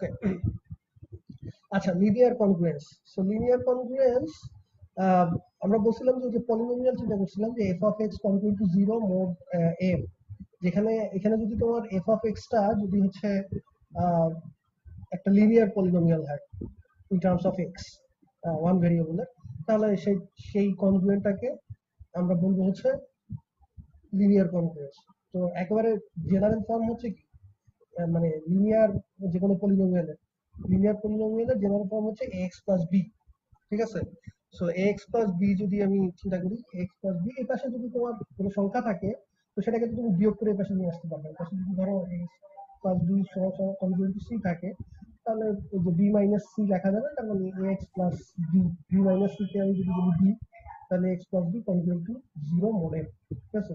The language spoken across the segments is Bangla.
ওকে, আচ্ছা, linear congruence. So linear congruence আমরা বলছিলাম যে পলিনোমিয়াল চিন্তা করছিলাম যে f of x congruent to zero mod m, যেখানে এখানে যদি তোমার এফ অফ এক্সটা যদি হচ্ছে একটা লিনিয়ার পলিনোমিয়াল হয় in terms of x one ভেরিয়েবলের, তাহলে সেই কনগ্রুয়েন্টটাকে আমরা বলবো হচ্ছে লিনিয়ার কনগ্রুয়েন্স। তো একেবারে জেনারেল ফর্ম হচ্ছে কি, মানে যে কোনো পলিনোমিয়ালের জেনারেল ফর্ম হচ্ছে এক্স প্লাস বি। ঠিক আছে, সো এক্স প্লাস বি যদি আমি চিন্তা করি, এক্স প্লাস বি এই পাশে যদি তোমার কোনো সংখ্যা থাকে, তো সেটাকে তুমি বিয়োগ করে এই পাশে নিয়ে আসতে পারবে। পাশে যদি ধরো x plus b conjugate c থাকে, তাহলে ওই যে বি মাইনাস সি লেখা যাবে, তার মানে x plus b, b minus c কে আমি যদি বলি বি, তাহলে x plus b congruent to zero modulo. ঠিক আছে,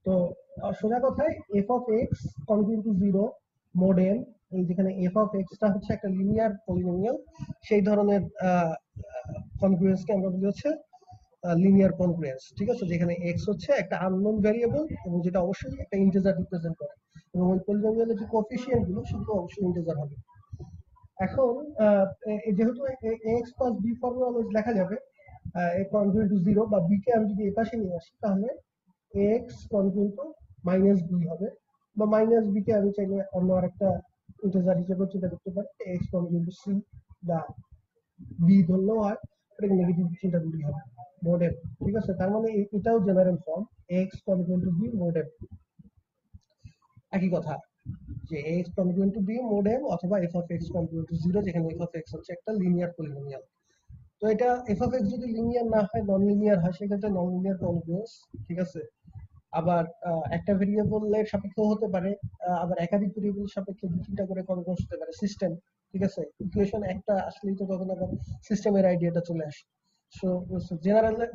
তো সোজা কথায় f of x conjugate to zero modulo, এই যেখানে এফ অফ এক্সটা হচ্ছে একটা লিনিয়ার পলিনোমিয়াল, সেই ধরনের কনগ্রুয়েন্সকে আমরা বলি হচ্ছে লিনিয়ার কনগ্রুয়েন্স। ঠিক আছে, যেখানে এক্স হচ্ছে একটা আননোন ভ্যারিয়েবল এবং যেটা অবশ্যই একটা ইন্টিজার রিপ্রেজেন্ট করে, এবং ওই পলিনোমিয়ালের যে কোএফিসিয়েন্ট গুলো সেগুলো অবশ্যই ইন্টিজার হবে। এখন যেহেতু এক্স প্লাস বি ফর্মে অলওয়েজ লেখা যাবে এ কনজুগেট টু জিরো, বা বি কে আমি যদি এ পাশে নিয়ে আসি, তাহলে x conjugate to minus b হবে, বা মাইনাস বি কে আমি চাইলে অন্য আরেকটা ইন্টিজার হিসেবে চিন্তা করতে পারি, এক্স কনজুগেট টু সি বা বি ধরলেও হয়, এটাকে নেগেটিভ চিন্তা করলেই হবে, মডেল। ঠিক আছে, তার মানে এটাও general form x conjugate to b modulo. একই কথা যে x conjugate to b modulo অথবা f of x conjugate to zero, যেখানে এফ অফ এক্স হচ্ছে একটা লিনিয়ার পলিনোমিয়াল। তো এটা এফ অফ এক্স যদি লিনিয়ার না হয়, নন লিনিয়ার হয়, সেক্ষেত্রে নন লিনিয়ার কনগ্রুয়েন্স। ঠিক আছে, আবার একটা ভেরিয়েবলের সাপেক্ষেও হতে পারে, আবার একাধিক ভেরিয়েবলের সাপেক্ষে দু তিনটা করে কনগ্রুয়েন্স হতে পারে সিস্টেম। ঠিক আছে, ইকুয়েশন একটা আসলেই তো তখন আবার সিস্টেমের আইডিয়াটা চলে আসে। সো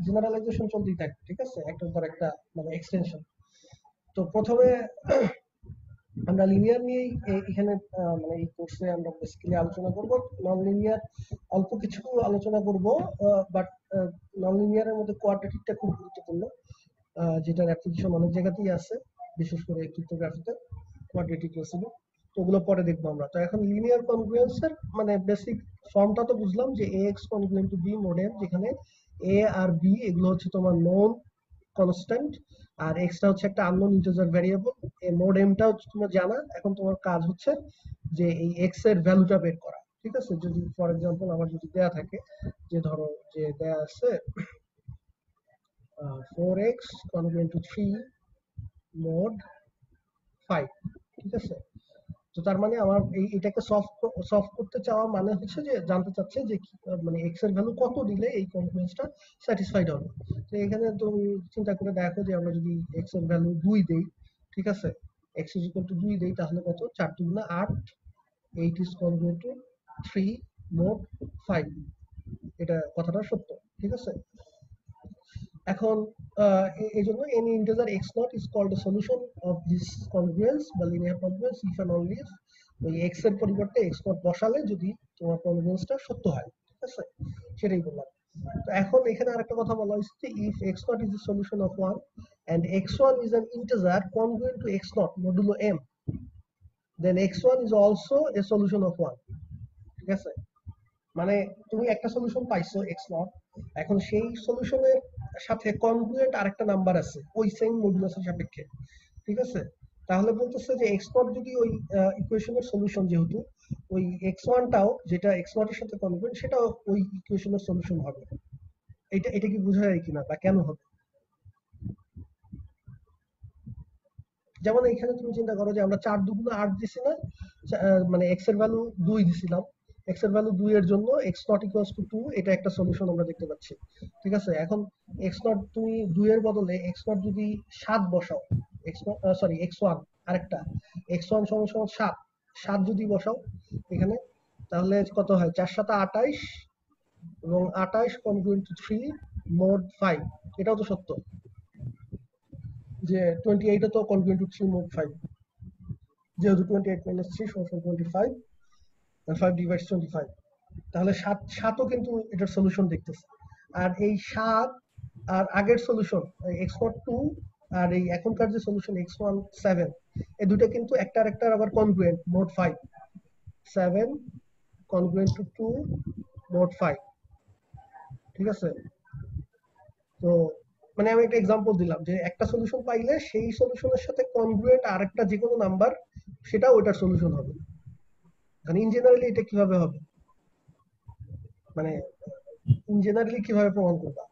জেনারেলাইজেশন চলতেই থাকে। ঠিক আছে, একটার পর একটা মানে এক্সটেনশন। তো প্রথমে আমরা লিনিয়ার নিয়েই এখানে মানে এই কোর্সে আমরা বেসিক্যালি আলোচনা করব। নন লিনিয়ার অল্প কিছু আলোচনা করব, বাট নন লিনিয়ারের মধ্যে কোয়াড্রেটিকটা খুব গুরুত্বপূর্ণ, যেটার অ্যাপ্লিকেশন অনেক জায়গাতেই আছে, বিশেষ করে ক্রিপ্টোগ্রাফিতে কোয়াড্রেটিক রেসিডিউ। তো ওগুলো পরে দেখবো আমরা। তো এখন লিনিয়ার কনগ্রুয়েন্সের মানে বেসিক ফর্মটা তো বুঝলাম যে a x congruent to b modulo, যেখানে এ আর বি এগুলো হচ্ছে তোমার নোন কনস্ট্যান্ট, আর এক্সটা হচ্ছে একটা আননোন ইন্টিজার ভ্যারিয়েবল। এই মোড এমটা হচ্ছে তোমার জানা, এখন তোমার কাজ হচ্ছে যে এই এক্স এর ভ্যালুটা বের করা। ঠিক আছে, যদি ফর এক্সাম্পল আমার যদি দেয়া থাকে যে ধরো যে দেয়া আছে 4x কনগ্রুয়েন্ট টু 3 mod 5। ঠিক আছে, তো তার মানে আমার এটাকে সলভ করতে চাওয়া মানে হচ্ছে যে জানতে চাচ্ছে যে মানে এক্স এর ভ্যালু কত দিলে এই কনফিডেন্সটা স্যাটিসফাইড হবে। তো এখানে তুমি চিন্তা করে দেখো যে আমরা যদি এক্স এর ভ্যালু 2 দেই, ঠিক আছে, এক্স ইজ ইকুয়াল টু 2 দেই, তাহলে কত, 4 2 8, 8 ইজ কনগ্রুয়েন্ট টু 3 মোড 5। এটা কথাটা সত্য। ঠিক আছে, এখন এই জন্য any integer x naught is called a solution of this congruence বা linear congruence if and only if ওই x এর পরিবর্তে x naught বসালে যদি তোমার কনগ্রুয়েন্সটা সত্য হয়। ঠিক আছে, সেটাই বললাম। তো এখন এখানে আরেকটা কথা বলা হয়েছে যে if x naught is the solution of 1 and x1 is an integer congruent to x naught modulo m, then x1 is also a solution of 1। ঠিক আছে, মানে তুমি একটা সলিউশন পাইছো এক্স নট, এখন সেই সলিউশনের সাথে কনগ্রুয়েন্ট আরেকটা নাম্বার আছে ওই সেম মডুলাসের সাপেক্ষে। ঠিক আছে, তাহলে বলতেছে যে এক্স নট যদি ওই ইকুয়েশনের সলিউশন, যেহেতু ওই এক্স ওয়ানটাও যেটা এক্স নটের সাথে কনগ্রুয়েন্ট সেটাও ওই ইকুয়েশনের সলিউশন হবে। এটা কি বোঝা যায় কিনা বা কেন হবে? যেমন এখানে তুমি চিন্তা করো যে আমরা 4 2 8 দিছি না, মানে এক্স এর ভ্যালু 2 দিছিলাম, এক্স এর ভ্যালু 2 এর জন্য এক্স নট ইকুয়ালস টু 2, এটা একটা সলিউশন আমরা দেখতে পাচ্ছি। ঠিক আছে, এখন এক্স নট তুমি 2 এর বদলে এক্স নট যদি 7 বসাও, এক্স সরি এক্স ওয়ান, আরেকটা এক্স ওয়ান সমান সমান 7, 7 যদি বসাও এখানে, তাহলে কত হয়, 4 7 28, এবং 28 কনগ্রুয়েন্ট টু 3 মোড 5। এটাও তো সত্য যে 28 তো কনগ্রুয়েন্ট টু 3 মোড 5, যেহেতু 28 minus 3 সমান 25 and 5 divides 25, তাহলে 7ও কিন্তু এটার সলিউশন দেখতেছে। আর এই 7 আর আগের সলিউশন x0 2 আর এই এখনকার যে সলিউশন x1 7, এই দুটো কিন্তু একটা আরেকটার আবার congruent mode 5। 7 congruent to 2 mod 5, ঠিক আছে? তো মানে আমি একটা এক্সাম্পল দিলাম যে একটা সলিউশন পাইলে সেই সলিউশনের সাথে কনগ্রুয়েন্ট আরেকটা যে কোনো নাম্বার সেটা ওইটার সলিউশন হবে। মানে ইন জেনারেলি এটা কিভাবে হবে, মানে ইন জেনারেলি কিভাবে প্রমাণ করবা?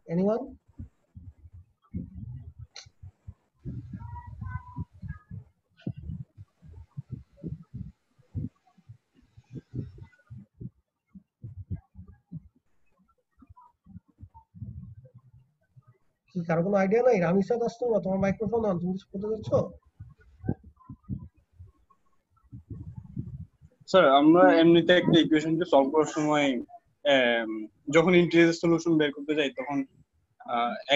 এনিওয়ান? কি কারো কোনো আইডিয়া নাই? রামিসা দাস, তোমার মাইক্রোফোন অন, তুমি কিছু বলতে যাচ্ছ? স্যার আমরা এমনিতে একটা ইকুয়েশনকে সলভ করার সময় যখন ইন্টিজার সলিউশন বের করতে যাই তখন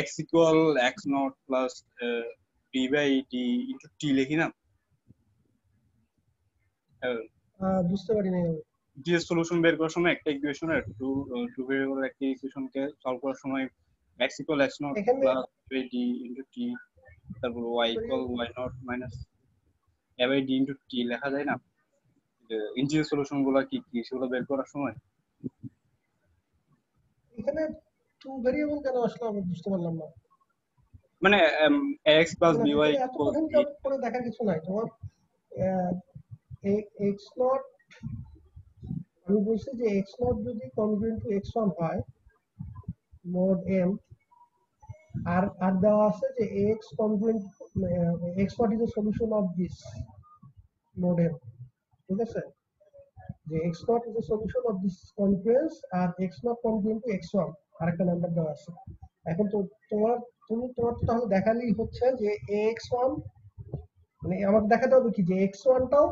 x equal x not plus b by d into t লিখি না? বুঝতে পারিনি। ইন্টিজার সলিউশন বের করার সময় একটা ইকুয়েশনের টু ভেরিয়েবলের একটা ইকুয়েশনকে সলভ করার সময় x ইকুয়াল x নট এখানে plus b by d into t, তারপর y equal y not minus a by d into t লেখা যায় না? ইন্টিজার সলিউশন গুলো কি কি সেগুলো বের করার সময় এখানে টু ভেরিয়েবল কেন আসলো আমি বুঝতে পারলাম না। মানে x প্লাস না, by এখানে এত ইকুয়াল কঠিন কাজ করে দেখার কিছু নাই তোমার। এক্স নট, আমি বলছি যে এক্স নট যদি কনগ্রুয়েন্ট টু এক্স ওয়ান হয় মোড এম, আর আর দেওয়া আছে যে x congruent x not is a solution of this mod m, ঠিক আছে? যে x not is a solution of this confluence আর x not congruent to x one আরেকটা নাম্বার দেওয়া আছে। এখন তো তোমার তো তাহলে দেখালেই হচ্ছে যে এক্স ওয়ান, মানে আমাকে দেখাতে হবে কি যে এক্স ওয়ানটাও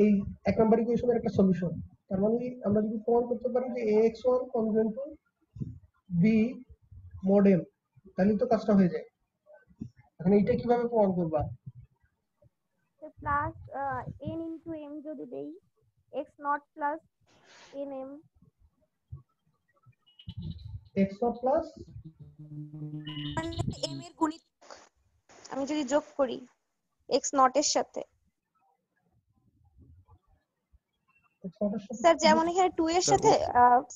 এই এক নম্বর ইকুয়েশনের একটা সলিউশন। তার মানে আমরা যদি প্রমাণ করতে পারি যে x one congruent to b mod m, তাহলে তো কাজটা হয়ে যায়। এখন এইটা কিভাবে প্রমাণ করবা? প্লাস n ইনটু m যদি দেই x not plus nm, x not plus মানে m এর গুণিত আমি যদি যোগ করি x নট এর সাথে, স্যার যেমন এখানে 2 এর সাথে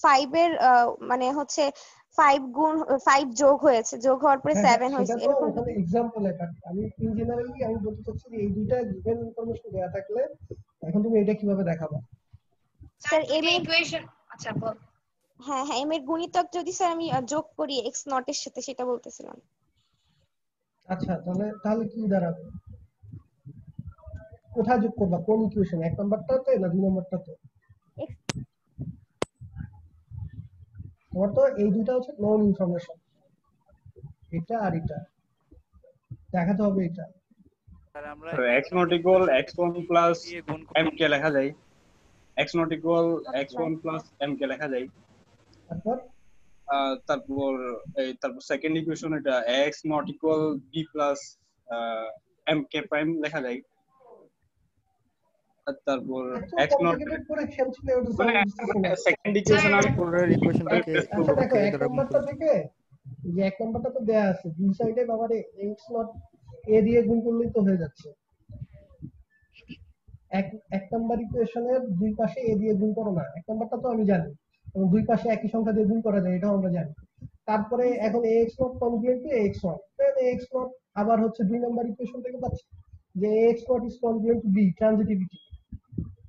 5 এর মানে হচ্ছে 5 গুণ 5 যোগ হয়েছে, যোগ হওয়ার পরে 7 হয়েছে, সেটা তো এরকম ওখানে যদি এক্সাম্পল এটা। আমি ইন জেনারেলি আমি বলতে চাচ্ছি যে এই দুইটা গিভেন ইনফরমেশন দেয়া থাকলে এখন তুমি এটা কিভাবে দেখাবা? স্যার m এর ইকুয়েশন, আচ্ছা বল। হ্যাঁ হ্যাঁ, m এর গুণিতক যদি স্যার আমি যোগ করি x নট এর সাথে, সেটা বলতেছিলাম। আচ্ছা, তাহলে কি দাঁড়াবে? কোথায় যোগ করবা, কোন ইকুয়েশন, এক নাম্বারটাতে না দুই নাম্বারটাতে? x তোমার তো এই দুইটা হচ্ছে নন ইনফরমেশন, এটা আর এটা দেখাতে হবে। এটা স্যার আমরা x not equal x1 plus দিয়ে গুণ m কে লেখা যায়, x not equal x1 plus m কে লেখা যায়। তারপর তারপর সেকেন্ড ইকুয়েশন এটা x not equal b plus m K prime লেখা যায়। আর তারপর এত x নট কমপ্লিকেটেড করে খেলছিলে ওটা মানে বুঝতেছি না। সেকেন্ড ইকুয়েশন আমি পরের ইকুয়েশনটাকে একটু আচ্ছা দেখো, কেটে এক কেটে গুণ নাম্বারটা করি। থেকে যে এক নাম্বারটা তো দেয়া আছে দুই সাইডে, বাবারে এক্স নট এ দিয়ে গুণ করলেই তো হয়ে যাচ্ছে। এক এক নাম্বার ইকুয়েশনের দুই পাশে এ দিয়ে গুণ করো না, এক নাম্বারটা তো আমি জানি, এবং দুই পাশে একই সংখ্যা দিয়ে গুণ করা যায় এটাও আমরা জানি। তারপরে এখন x not congruent to x one, then x not আবার হচ্ছে দুই নাম্বার ইকুয়েশন থেকে পাচ্ছি যে x not is congruent to b, transitivity,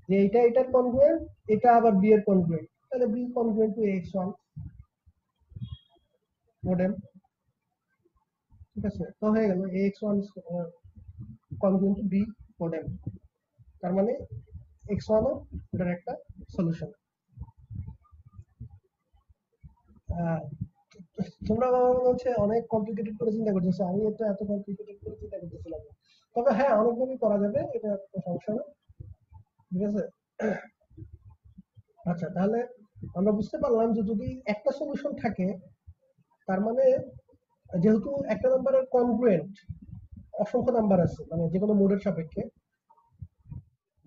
যে এটা এটার কনগ্রুয়েন্ট, এটা আবার বি এর কনগ্রুয়েন্ট, তাহলে b congruent to x one model, ঠিক আছে? তো হয়ে গেল x one congruent to b model, তার মানে এক্স ওয়ানও এটার একটা সলিউশন। তোমরা আমার মনে হচ্ছে অনেক কমপ্লিকেটেড করে চিন্তা করতেছো, আমি এটা এত কমপ্লিকেটেড করে চিন্তা করতেছিলাম না। তবে হ্যাঁ, অনেকভাবেই করা যাবে, এটা কোনো সমস্যা না, ঠিক আছে? আচ্ছা, তাহলে আমরা বুঝতে পারলাম যে যদি একটা সলিউশন থাকে, তার মানে যেহেতু একটা নাম্বারের কনগ্রুয়েন্ট অসংখ্য নাম্বার আছে, মানে যে কোনো মোডের সাপেক্ষে,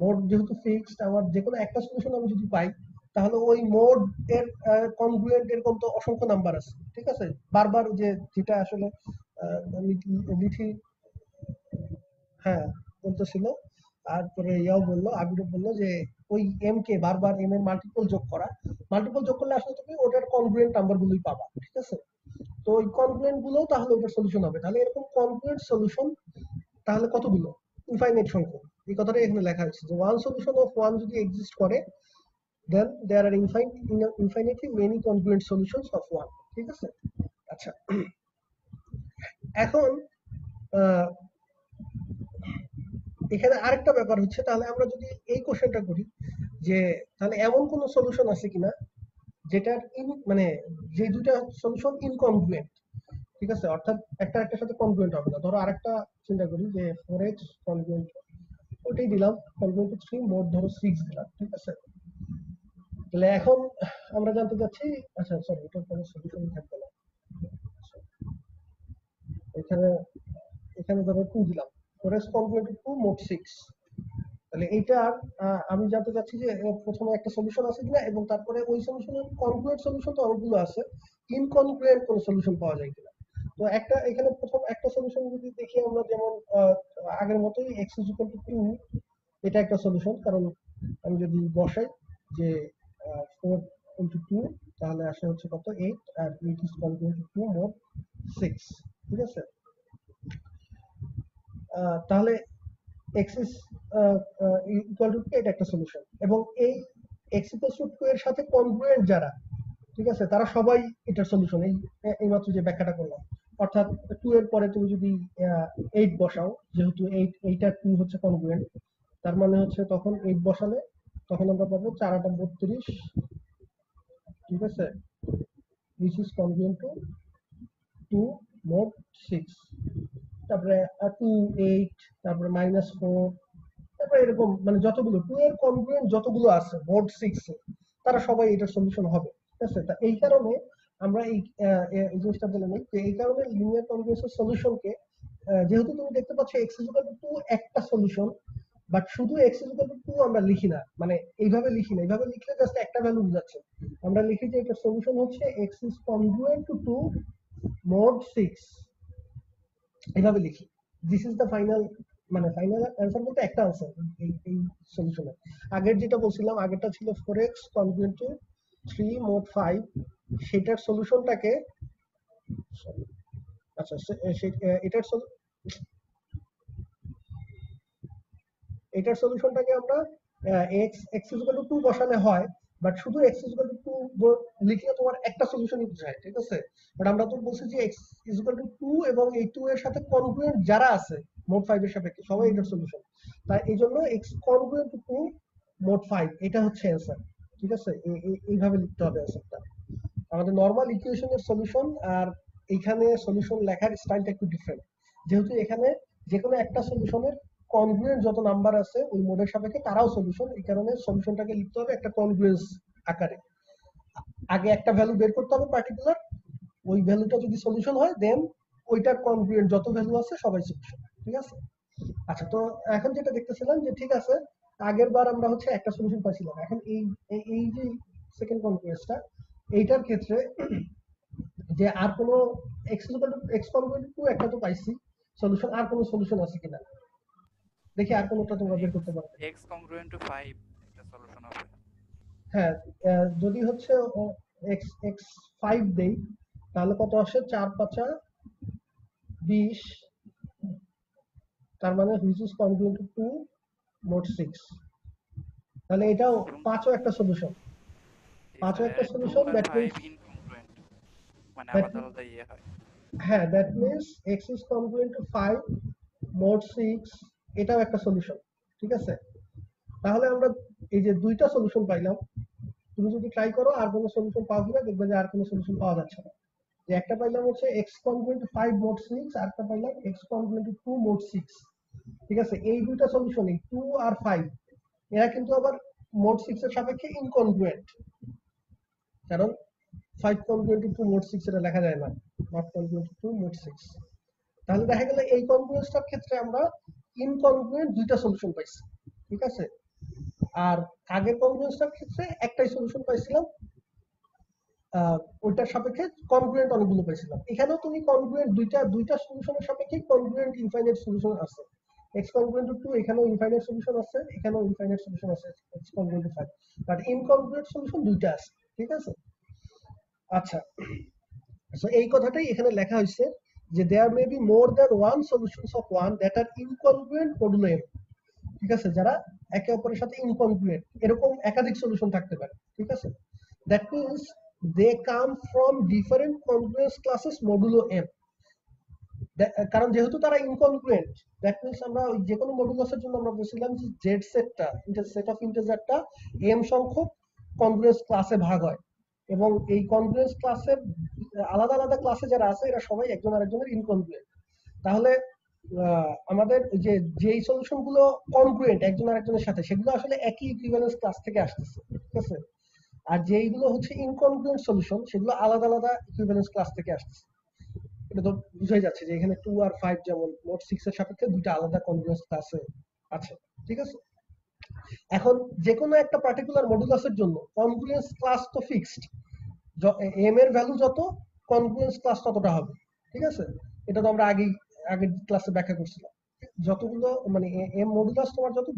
মোড যেহেতু ফিক্সড, আমার যে কোনো একটা সলিউশন আমি যদি পাই, তাহলে ওই মোড এর কনগ্রুয়েন্ট এরকম তো অসংখ্য নাম্বার আছে, ঠিক আছে? বারবার যে যেটা আসলে লিথি, হ্যাঁ বলতেছিল তারপরে ইয়াও বললো, আবিরও বললো যে ওই এম কে বারবার এম এর মাল্টিপল যোগ করা, মাল্টিপল যোগ করলে আসলে তুমি ওটার কনগ্রুয়েন্ট নাম্বার গুলোই পাবা, ঠিক আছে? তো ওই কনগ্রুয়েন্ট গুলো তাহলে ওটার সলিউশন হবে। তাহলে এরকম কনগ্রুয়েন্ট সলিউশন তাহলে কতগুলো? ইনফাইনাইট সংখ্যক। এই কথাটাই এখানে লেখা আছে যে ওয়ান সলিউশন অফ ওয়ান যদি এক্সিস্ট করে, then there are infinitely many congruent solutions of one, ঠিক আছে? আচ্ছা, এখন এখানে আরেকটা ব্যাপার হচ্ছে, তাহলে আমরা যদি এই কোশ্চেনটা করি যে তাহলে এমন কোন সলিউশন আছে কিনা যেটার মানে যে দুটা সলিউশন ইনকনগ্রুয়েন্ট, ঠিক আছে? অর্থাৎ একটা একটার সাথে কনগ্রুয়েন্ট হবে না। ধরো আরেকটা চিন্তা করি যে 4x কনগ্রুয়েন্ট, ওটাই দিলাম কনগ্রুয়েন্ট টু 3 মোট ধরো 6 দিলাম, ঠিক আছে? তাহলে এখন আমরা জানতে চাচ্ছি, আচ্ছা সরি, এটার কোনো সলিউশন থাকবে না। এখানে এখানে ধরো 2 দিলাম, 4x কনগ্রুয়েন্ট টু 2 মোট 6। তাহলে এইটার আমি জানতে চাচ্ছি যে প্রথমে একটা সলিউশন আছে কিনা, এবং তারপরে ওই সলিউশনের কনগ্রুয়েন্ট সলিউশন তো অনেকগুলো আছে, ইনকনগ্রুয়েন্ট কোন সলিউশন পাওয়া যায় কিনা। তো একটা এখানে প্রথম একটা সলিউশন যদি দেখি আমরা, যেমন আগের মতোই x = 2, এটা একটা সলিউশন। কারণ আমি যদি বসাই যে 4 × 2 তাহলে আসে হচ্ছে কত 8, আর 8 is congruent to 2 মোট 6, ঠিক আছে? তাহলে x is equal to 2, এটা একটা সলিউশন। এবং এই x = 2 এর সাথে কনগ্রুয়েন্ট যারা, ঠিক আছে, তারা সবাই এটার সলিউশন। এই মাত্র যে ব্যাখ্যাটা করলাম, অর্থাৎ 2 এর পরে তুমি যদি 8 বসাও, যেহেতু 8 আর 2 হচ্ছে কনগ্রুয়েন্ট, তার মানে হচ্ছে তখন 8 বসালে তখন আমরা পাবো 4 × 8 = 32, ঠিক আছে? which is congruent to 2 মোট 6। তারপরে 2 8, তারপরে -4, তারপরে এরকম মানে যতগুলো 2 এর কনগ্রুয়েন্ট যতগুলো আছে মোট 6 এ, তারা সবাই এটার সলিউশন হবে, ঠিক আছে? তা এই কারণে আমরা এই জিনিসটা বলে নিই যে এই কারণে লিনিয়ার কনগ্রুয়েন্সের সলিউশনকে, যেহেতু তুমি দেখতে পাচ্ছ x = 2 একটা সলিউশন, বাট শুধু x = 2 আমরা লিখি না, মানে এইভাবে লিখি না। এইভাবে লিখলে জাস্ট একটা ভ্যালু বোঝাচ্ছে। আমরা লিখি যে এটার সলিউশন হচ্ছে x is congruent to 2 মোট 6, এইভাবে লিখি। দিস ইজ দ্য ফাইনাল, মানে ফাইনাল অ্যান্সার বলতে একটা আনসার এই সলিউশনে। আগের যেটা বলছিলাম, আগেরটা ছিল 4x congruent to 3 মোট 5, সেটার সলিউশনটাকে, আচ্ছা এটার সলিউশনটাকে আমরা x = 2 বসালে হয়, বাট শুধু x = 2 লিখলে তোমার একটা সলিউশনই বোঝায়, ঠিক আছে? বাট আমরা তো বলছি যে x = 2 এবং এই 2 এর সাথে কনগ্রুয়েন্ট যারা আছে মোট 5 এর সাপেক্ষে সবাই এটার সলিউশন। তাই এই জন্য x congruent to 2 মোট 5 এটা হচ্ছে অ্যান্সার, ঠিক আছে? এইভাবে লিখতে হবে অ্যান্সারটা। আমাদের নরমাল ইকুয়েশনের সলিউশন আর এইখানে সলিউশন লেখার স্টাইলটা একটু ডিফারেন্ট, যেহেতু এখানে যে কোনো একটা সলিউশনের কনগ্রুয়েন্ট যত নাম্বার আছে ওই মোডের সাপেক্ষে তারাও সলিউশন, এই কারণে সলিউশনটাকে লিখতে হবে একটা কনগ্রুয়েন্স আকারে। আগে একটা ভ্যালু বের করতে হবে পার্টিকুলার, ওই ভ্যালুটা যদি সলিউশন হয় দেন ওইটার কনগ্রুয়েন্ট যত ভ্যালু আছে সবাই সলিউশন, ঠিক আছে? আচ্ছা, তো এখন যেটা দেখতেছিলাম যে ঠিক আছে, আগের বার আমরা হচ্ছে একটা সলিউশন পাইছিলাম, এখন এই যে সেকেন্ড কনগ্রুয়েন্সটা, এইটার ক্ষেত্রে যে আর কোনো x congruent to 2 একটা তো পাইছি সলিউশন, আর কোনো সলিউশন আছে কিনা দেখি, আর কোনোটা তোমরা বের করতে পারবে। x congruent to 5 এটা সলিউশন হবে। হ্যাঁ, যদি হচ্ছে x 5 দেই তাহলে কত আসে? 4 × 5 = 20, তার মানে which is congruent to 2 মোট 6। তাহলে এটাও 5ও একটা সলিউশন, 5ও একটা সলিউশন। দ্যাট মিন্স ইনকংগ্রুয়েন্ট, মানে আলাদা আলাদা ইয়ে হয়। হ্যাঁ, that means x is congruent to 5 মোট 6, এটাও একটা সলিউশন, ঠিক আছে? তাহলে আমরা এই যে দুইটা সলিউশন পাইলাম, তুমি যদি ট্রাই করো আর কোনো সলিউশন পাও কিনা, দেখবে যে আর কোনো সলিউশন পাওয়া যাচ্ছে না। যে একটা পাইলাম হচ্ছে x congruent to 5 মোট 6, আর একটা পাইলাম x congruent to 2 মোট 6, ঠিক আছে? এই দুইটা সলিউশনই 2 আর 5 এরা কিন্তু আবার মোট 6 এর সাপেক্ষে ইনকনগ্রুয়েন্ট, কারণ 5 congruent to 2 মোট 6 এটা লেখা যায় না, not congruent to 2 মোট 6। তাহলে দেখা গেল এই কনগ্রুয়েন্সটার ক্ষেত্রে আমরা ইনকনগ্রুয়েন্ট দুইটা সলিউশন পাইছি, ঠিক আছে? আর আগের কনগ্রুয়েন্সটার ক্ষেত্রে একটাই সলিউশন পাইছিলাম, ওইটার সাপেক্ষে কনগ্রুয়েন্ট অনেকগুলো পাইছিলাম। এখানেও তুমি কনগ্রুয়েন্ট দুইটা সলিউশনের সাপেক্ষে কনগ্রুয়েন্ট ইনফাইনাইট সলিউশন আছে, x congruent to 2 এখানেও ইনফাইনাইট সলিউশন আছে, এখানেও ইনফাইনাইট সলিউশন আছে x congruent to 5, but incongruent solution দুইটা আছে, ঠিক আছে। আচ্ছা, সো এই কথাটাই এখানে লেখা হয়েছে যে there may be more than one solutions of one that are incongruent modulo m, ঠিক আছে, যারা একে অপরের সাথে ইনকনগ্রুয়েন্ট, এরকম একাধিক সলিউশন থাকতে পারে, ঠিক আছে। That means they come from different congruence classes modulo m, কারণ যেহেতু তারা ইনকনগ্রুয়েন্ট, দ্যাট মিন্স আমরা ওই যে কোনো মডুলাসের জন্য আমরা বলছিলাম যে জেড সেটটা, সেট অফ ইন্টিজারটা m সংখ্যক কনগ্রুয়েন্স ক্লাসে ভাগ হয়, এবং এই কনগ্রুয়েন্স ক্লাসের আলাদা আলাদা ক্লাসে যারা আছে এরা সবাই একজন আরেকজনের ইনকনগ্রুয়েন্ট। তাহলে আমাদের যে যেই সলিউশন গুলো কনগ্রুয়েন্ট একজন আরেকজনের সাথে, সেগুলো আসলে একই ইকুইভ্যালেন্স ক্লাস থেকে আসতেছে, ঠিক আছে। আর যেইগুলো হচ্ছে ইনকনগ্রুয়েন্ট সলিউশন সেগুলো আলাদা আলাদা ইকুইভ্যালেন্স ক্লাস থেকে আসতেছে। এটা তো বুঝাই যাচ্ছে যে এখানে 2 আর 5 যেমন মোট 6 এর সাপেক্ষে দুইটা আলাদা কনগ্রুয়েন্স ক্লাসে আছে, ঠিক আছে। এখন যে কোনো একটা পার্টিকুলার মডুলাসের জন্য কনগ্রুয়েন্স ক্লাস তো ফিক্সড, m এর ভ্যালু যত কনগ্রুয়েন্স ক্লাস ততটা হবে, ঠিক আছে। এটা তো আমরা আগের ক্লাসে ব্যাখ্যা করছিলাম। যতগুলো মানে m মডুলাস তোমার যত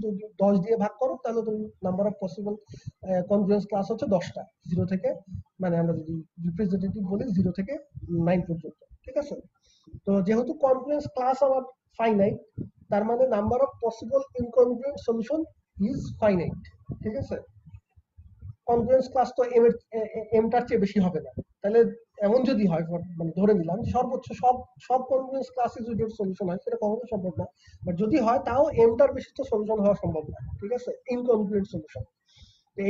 10 দিয়ে ভাগ করো তাহলে তুমি number of possible congruence class হচ্ছে 10টা, 0 থেকে, মানে আমরা যদি রিপ্রেজেন্টেটিভ বলি 0 থেকে 9 পর্যন্ত, ঠিক আছে। তো যেহেতু কনগ্রুয়েন্স ক্লাস আমার ফাইনাইট, তার মানে number of possible incongruent solution is finite, ঠিক আছে। কনগ্রুয়েন্স ক্লাস তো এমটার চেয়ে বেশি হবে না, তাহলে এমন যদি হয়, মানে ধরে নিলাম সর্বোচ্চ সব কনগ্রুয়েন্স ক্লাসে যদি সলিউশন হয়, সেটা কখনো সম্ভব না, বাট যদি হয় তাও এমটার বেশি তো সলিউশন হওয়া সম্ভব না, ঠিক আছে, ইনকনগ্রুয়েন্ট সলিউশন।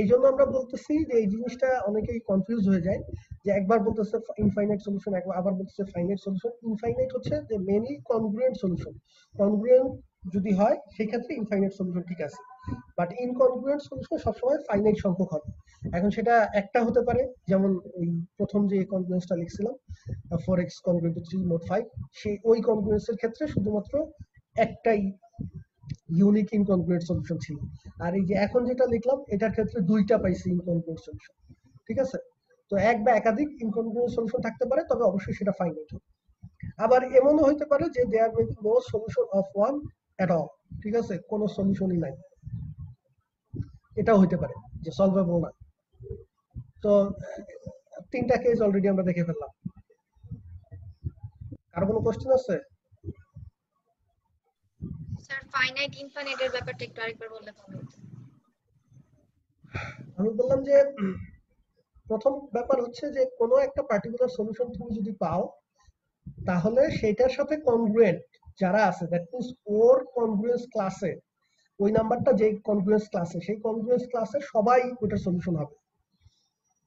এই জন্য আমরা বলতেছি যে এই জিনিসটা অনেকেই কনফিউজ হয়ে যায়, যে একবার বলতেছে ইনফাইনাইট সলিউশন, আবার বলতেছে ফাইনাইট সলিউশন। ইনফাইনাইট হচ্ছে যে মেনি কনগ্রুয়েন্ট সলিউশন, কনগ্রুয়েন্ট যদি হয় সেই ক্ষেত্রে ইনফাইনাইট সলিউশন ঠিক আছে, বাট ইনকনগ্রুয়েন্ট সলিউশন সবসময় ফাইনাইট সংখ্যক হবে। এখন সেটা একটা হতে পারে, যেমন ওই প্রথম যে কনগ্রুয়েন্সটা লিখছিলাম 4x congruent to 3 mod 5, সেই ওই কনগ্রুয়েন্সের ক্ষেত্রে শুধুমাত্র একটাই ইউনিক ইনকনগ্রুয়েন্ট সলিউশন ছিল, আর এই যে এখন যেটা লিখলাম এটার ক্ষেত্রে দুইটা পাইছি ইনকনগ্রুয়েন্ট সলিউশন, ঠিক আছে। তো এক বা একাধিক ইনকনগ্রুয়েন্ট সলিউশন থাকতে পারে, তবে অবশ্যই সেটা ফাইনাইট হবে। আবার এমনও হতে পারে যে there may be no solution of one at all, ঠিক আছে, কোনো সলিউশনই নাই, এটাও হতে পারে যে সলভেবল না। তো তিনটা কেস অলরেডি আমরা দেখে ফেললাম। আর কোনো কোশ্চেন আছে? স্যার ফাইনাইট ইনফাইনাইট এর ব্যাপারটা একটু আরেকবার বললে ভালো হতো। আমি বললাম যে প্রথম ব্যাপার হচ্ছে যে কোনো একটা পার্টিকুলার সলিউশন তুমি যদি পাও, তাহলে সেটার সাথে কনগ্রুয়েন্ট যারা আছে, দ্যাট মিন্স ওর কনগ্রুয়েন্স ক্লাসে ওই নাম্বারটা যে কনগ্রুয়েন্স ক্লাসে, সেই কনগ্রুয়েন্স ক্লাসে সবাই ওটার সলিউশন হবে।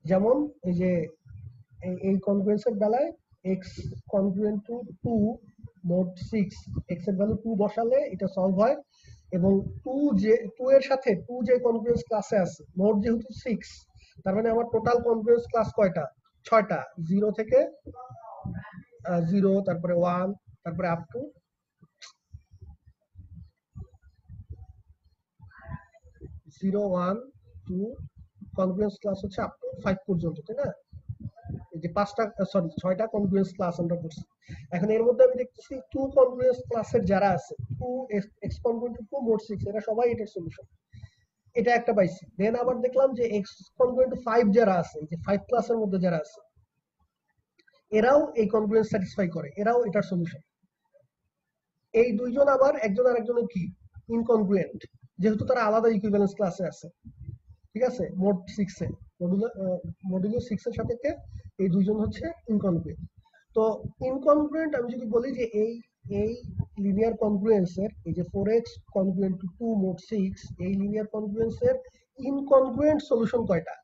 যেমন এই যে এই কনগ্রুয়েন্সের বেলায় x congruent to 2 mod 6, x এর ভ্যালু 2 বসালে এটা সলভ হয়, এবং 2 এর সাথে 2 যে কনগ্রুয়েন্স ক্লাসে আছে, মোড যেহেতু 6, তার মানে আমার টোটাল কনগ্রুয়েন্স ক্লাস কয়টা? 6টা, 0 থেকে 0, তারপরে 1, তারপরে আপ টু 0, 1, 2, কনগ্রুয়েন্স ক্লাস হচ্ছে আপ টু 5 পর্যন্ত, তাই না? এই যে 6টা কনগ্রুয়েন্স ক্লাস আমরা করছি। এখন এর মধ্যে আমি দেখতেছি 2 কনগ্রুয়েন্স ক্লাসের যারা আছে, 2x congruent to 2 mod 6, এরা সবাই এটার সলিউশন, এটা একটা পাইছি। দেন আবার দেখলাম যে x congruent to 5 যারা আছে, এই যে 5 ক্লাসের মধ্যে যারা আছে, এরাও এই কনগ্রুয়েন্স স্যাটিসফাই করে, এরাও এটার সলিউশন। এই দুইজন আবার একজন আরেকজনের কি ইনকনগ্রুয়েন্ট, যেহেতু তারা আলাদা ইকুইভ্যালেন্স ক্লাসে আছে, ঠিক আছে, মোড 6 এ, মডুলো 6 এর সাপেক্ষে এই দুইজন হচ্ছে ইনকনগ্রুয়েন্ট। তো ইনকনগ্রুয়েন্ট আমি যদি বলি যে এই লিনিয়ার কনগ্রুয়েন্সের, এই যে 4x congruent to 2 mod 6, এই লিনিয়ার কনগ্রুয়েন্সের ইনকনগ্রুয়েন্ট সলিউশন কয়টা?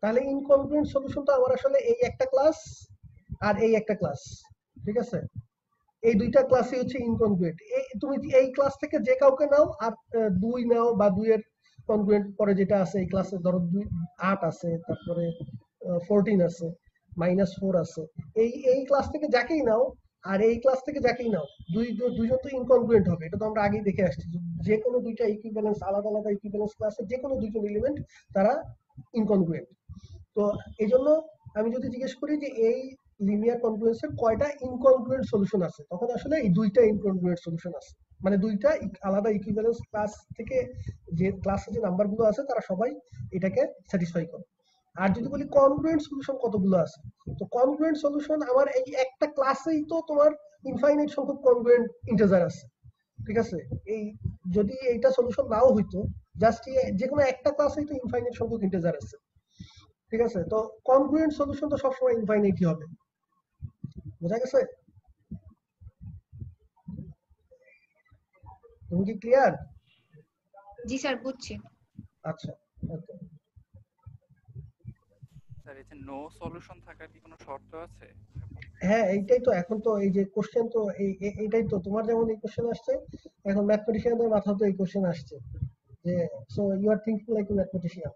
তাহলে ইনকনগ্রুয়েন্ট সলিউশন তো আমার আসলে এই একটা ক্লাস আর এই একটা ক্লাস, ঠিক আছে, এই দুইটা ক্লাসই হচ্ছে ইনকনগ্রুয়েন্ট। তুমি এই ক্লাস থেকে যে কাউকে নাও, আর 2 নাও, বা 2 এর কনগ্রুয়েন্ট পরে যেটা আছে এই ক্লাসে, ধরো 8 আছে, তারপরে 14 আছে, -4 আছে, এই ক্লাস থেকে যাকেই নাও আর এই ক্লাস থেকে যাকেই নাও, দুইজন তো ইনকনগ্রুয়েন্ট হবে। এটা তো আমরা আগেই দেখে আসছি, যে কোনো দুইটা ইকুইভ্যালেন্স, আলাদা আলাদা ইকুইভ্যালেন্স ক্লাসে যে কোনো দুইজন এলিমেন্ট তারা ইনকনগ্রুয়েন্ট। তো এই জন্য আমি যদি জিজ্ঞেস করি যে এই লিনিয়ার কনগ্রুয়েন্সের কয়টা ইনকনগ্রুয়েন্ট সলিউশন আছে, তখন আসলে এই দুইটা ইনকনগ্রুয়েন্ট সলিউশন আছে। মানে দুইটা আলাদা ইকুইভ্যালেন্স ক্লাস থেকে যে ক্লাসে যে নাম্বারগুলো আছে তারা সবাই এটাকে স্যাটিসফাই করে। আর যদি বলি কনগ্রুয়েন্ট সলিউশন কতগুলো আছে, তো কনগ্রুয়েন্ট সলিউশন আমার এই একটা ক্লাসেই তো তোমার ইনফাইনাইট সংখ্যক কনগ্রুয়েন্ট ইন্টিজার আছে, ঠিক আছে? এই যদি এইটা সলিউশন নাও হইতো, জাস্ট যে কোনো একটা ক্লাসেই তো ইনফাইনাইট সংখ্যক ইন্টিজার আছে, ঠিক আছে? তো কনগ্রুয়েন্ট সলিউশন তো সবসময় ইনফাইনাইটই হবে। বোঝা গেছে? তুমি কি ক্লিয়ার? জি স্যার বুঝছি। আচ্ছা, ওকে। স্যার এই যে নো সলিউশন থাকার কি কোনো শর্ত আছে? হ্যাঁ, এইটাই তো এখন তো এই যে কোশ্চেন তো এইটাই তো তোমার যেমন এই কোশ্চেন আসছে, এখন ম্যাথমেটিশিয়ানদের মাথা তো এই কোশ্চেন আসছে যে so you are thinking like a mathematician,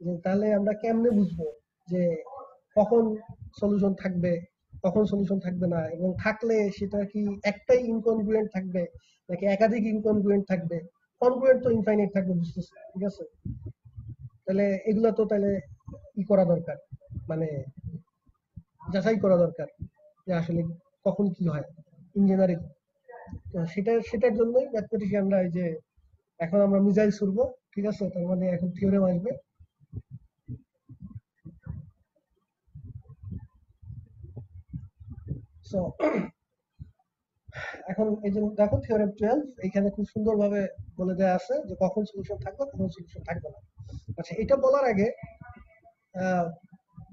যে তাহলে আমরা কেমনে বুঝবো যে কখন সলিউশন থাকবে, কখন সলিউশন থাকবে না, এবং থাকলে সেটা কি একটাই ইনকনগ্রুয়েন্ট থাকবে নাকি একাধিক ইনকনগ্রুয়েন্ট থাকবে? কনগ্রুয়েন্ট তো ইনফাইনাইট থাকবে, বুঝতেছি, ঠিক আছে? তাহলে এগুলা তো তাহলে ই করা দরকার, মানে যাচাই করা দরকার যে আসলে কখন কি হয় ইঞ্জিনিয়ারিং। তো সেটার জন্যই ম্যাথমেটিশিয়ানরা এই যে এখন আমরা মিসাইল ছুড়বো, ঠিক আছে? তার মানে এখন থিওরেম আসবে। সো এখন এই যে দেখো থিওরেম 12 এখানে খুব সুন্দরভাবে বলে দেওয়া আছে যে কখন সলিউশন থাকবে কখন সলিউশন থাকবে না। আচ্ছা, এটা বলার আগে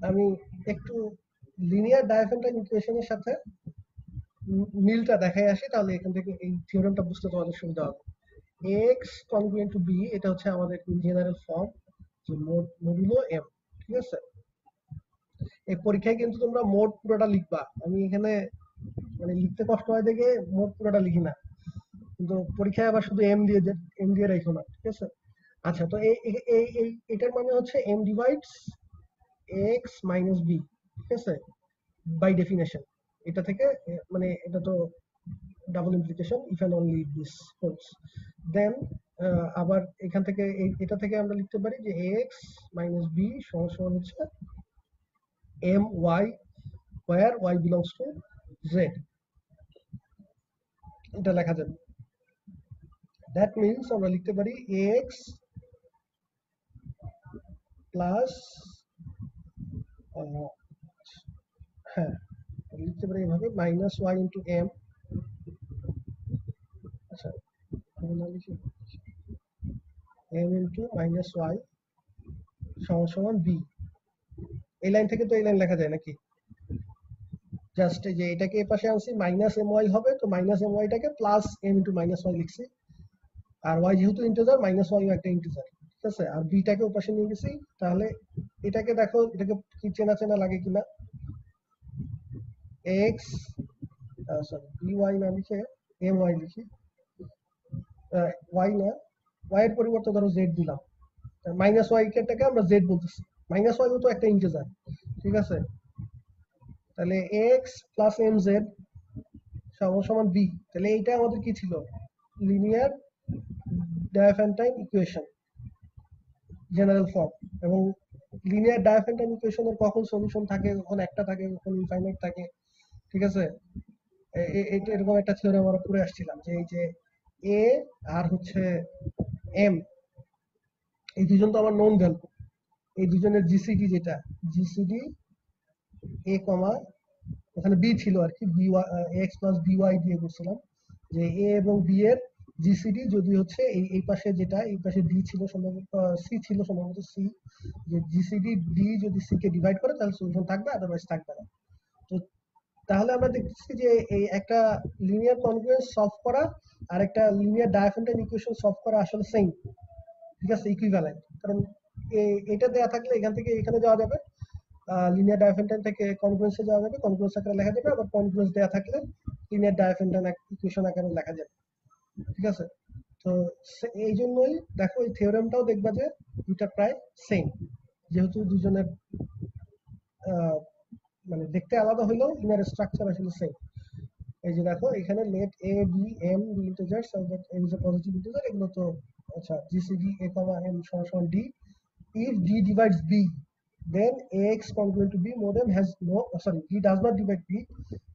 আমি একটু লিনিয়ার ডায়াফ্রান্টাইম ইকুয়েশনের সাথে মিলটা দেখাই আসি, তাহলে এখান থেকে এই থিওরেমটা বুঝতে তোমাদের সুবিধা হবে। x কনগ্রুয়েন্ট টু b, এটা হচ্ছে আমাদের জেনারেল ফর্ম যে মডুলো m, ঠিক আছে? এই পরীক্ষায় কিন্তু তোমরা মোড পুরোটা লিখবা, আমি এখানে মানে লিখতে কষ্ট হয় দেখে মোড পুরোটা লিখি না, কিন্তু পরীক্ষায় আবার শুধু এম দিয়ে রাখো না, ঠিক আছে? আচ্ছা, তো এটার মানে হচ্ছে m divides x minus b, ঠিক আছে? বাই ডেফিনেশন এটা থেকে মানে এটা তো double implication, if and only if this holds, then আবার এখান থেকে এটা থেকে আমরা লিখতে পারি যে x মাইনাস b সমান সমান হচ্ছে m y where y belongs to z, এটা লেখা যাবে। দ্যাট মিনস আমরা লিখতে পারি x প্লাস হ্যাঁ লিখতে পারি এভাবে মাইনাস ওয়াই ইন্টু এম, আচ্ছা এম ইন্টু মাইনাস ওয়াই সমান সমান বি। এই লাইন থেকে তো এই লাইন লেখা যায় নাকি? জাস্ট যে এটাকে এই পাশে আনছি মাইনাস এম ওয়াই হবে, তো মাইনাস এম ওয়াইটাকে plus m into minus y লিখছি, আর ওয়াই যেহেতু ইন্টিজার মাইনাস ওয়াই একটা ইন্টিজার, ঠিক আছে? আর বিটাকে ওপাশে নিয়ে গেছি, তাহলে এটাকে দেখো এটাকে কি চেনা চেনা লাগে কিনা। এক্স সরি বি ওয়াই না লিখে এম ওয়াই লিখি, ওয়াই না, ওয়াই এর পরিবর্তে ধরো জেড দিলাম, মাইনাস ওয়াই টাকে আমরা জেড বলতেছি, মাইনাস ওয়াই তো একটা ইন্টিজার, ঠিক আছে? তাহলে এক্স প্লাস এম জেড সমান সমান বি, তাহলে এইটা আমাদের কি ছিল? Linear Diophantine equation general form. এবং লিনিয়ার ডায়াফ্রান্টাইম ইকুয়েশনের কখন সলিউশন থাকে, কখন একটা থাকে, কখন ইনফাইনাইট থাকে, ঠিক আছে? এটা এরকম একটা থিওরি আমরা পড়ে আসছিলাম যে এই যে এ আর হচ্ছে এম, এই দুজন তো আমার নোন ভ্যালু, এই দুজনের জিসিডি যেটা জিসিডি এ কমা ওখানে বি ছিল আর কি, b x plus b y দিয়ে করছিলাম যে এ এবং বি এর জিসিডি যদি হচ্ছে এই পাশে যেটা এই পাশে ডি ছিল সম্ভবত, সি ছিল সম্ভবত সি, যে জিসিডি ডি যদি সি কে ডিভাইড করে তাহলে সলিউশন থাকবে, আদারওয়াইজ থাকবে না। তো তাহলে আমরা দেখতেছি যে এই একটা লিনিয়ার কনগ্রুয়েন্স সলভ করা আর একটা লিনিয়ার ডায়াফ্রান্টাইম ইকুয়েশন সলভ করা আসলে সেম, ঠিক আছে? ইকুইভ্যালেন্ট, কারণ এটা দেয়া থাকলে এখান থেকে এখানে যাওয়া যাবে, লিনিয়ার ডায়াফ্রান্টাইম থেকে কনগ্রুয়েন্সে যাওয়া যাবে, কনগ্রুয়েন্স আকারে লেখা যাবে, আবার কনগ্রুয়েন্স দেয়া থাকলে লিনিয়ার ডায়াফ্রান্টাইম ইকুয়েশন আকারে লেখা যাবে, ঠিক আছে? তো এই জন্যই দেখো এই থিওরেমটাও দেখবা যে দুটা প্রায় সেম, যেহেতু দুজনের মানে দেখতে আলাদা হইলেও ইনার স্ট্রাকচার আসলে সেম। এই যে দেখো এখানে let a b m be integers so that m is a positive integer, এগুলো তো আচ্ছা জিসিডি এ কমা এম সমান সমান d, if d divides b then ax congruent to b modem has no sorry d does not divide b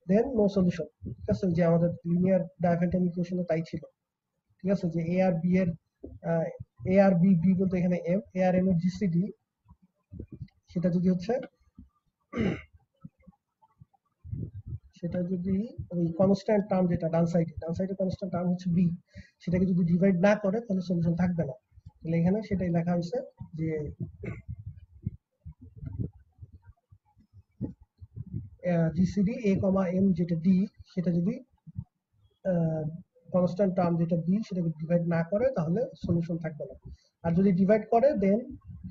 then no solution, ঠিক আছে? যে আমাদের লিনিয়ার ডায়াফ্রান্টাইম ইকুয়েশনে তাই ছিল। ঠিক আছে, যে এ আর বি এর এ আর বি, বি বলতে এখানে এম, এ আর এম এর জিসিডি সেটা যদি হচ্ছে সেটা যদি ওই কনস্ট্যান্ট টার্ম যেটা ডান সাইডে কনস্ট্যান্ট টার্ম হচ্ছে বি, সেটাকে যদি ডিভাইড না করে তাহলে সলিউশন থাকবে না। তাহলে এখানে সেটাই লেখা হয়েছে যে জিসিডি এ কমা এম যেটা ডি, সেটা যদি কনস্ট্যান্ট টার্ম যেটা বি সেটাকে ডিভাইড না করে তাহলে সলিউশন থাকবে না। আর যদি ডিভাইড করে দেন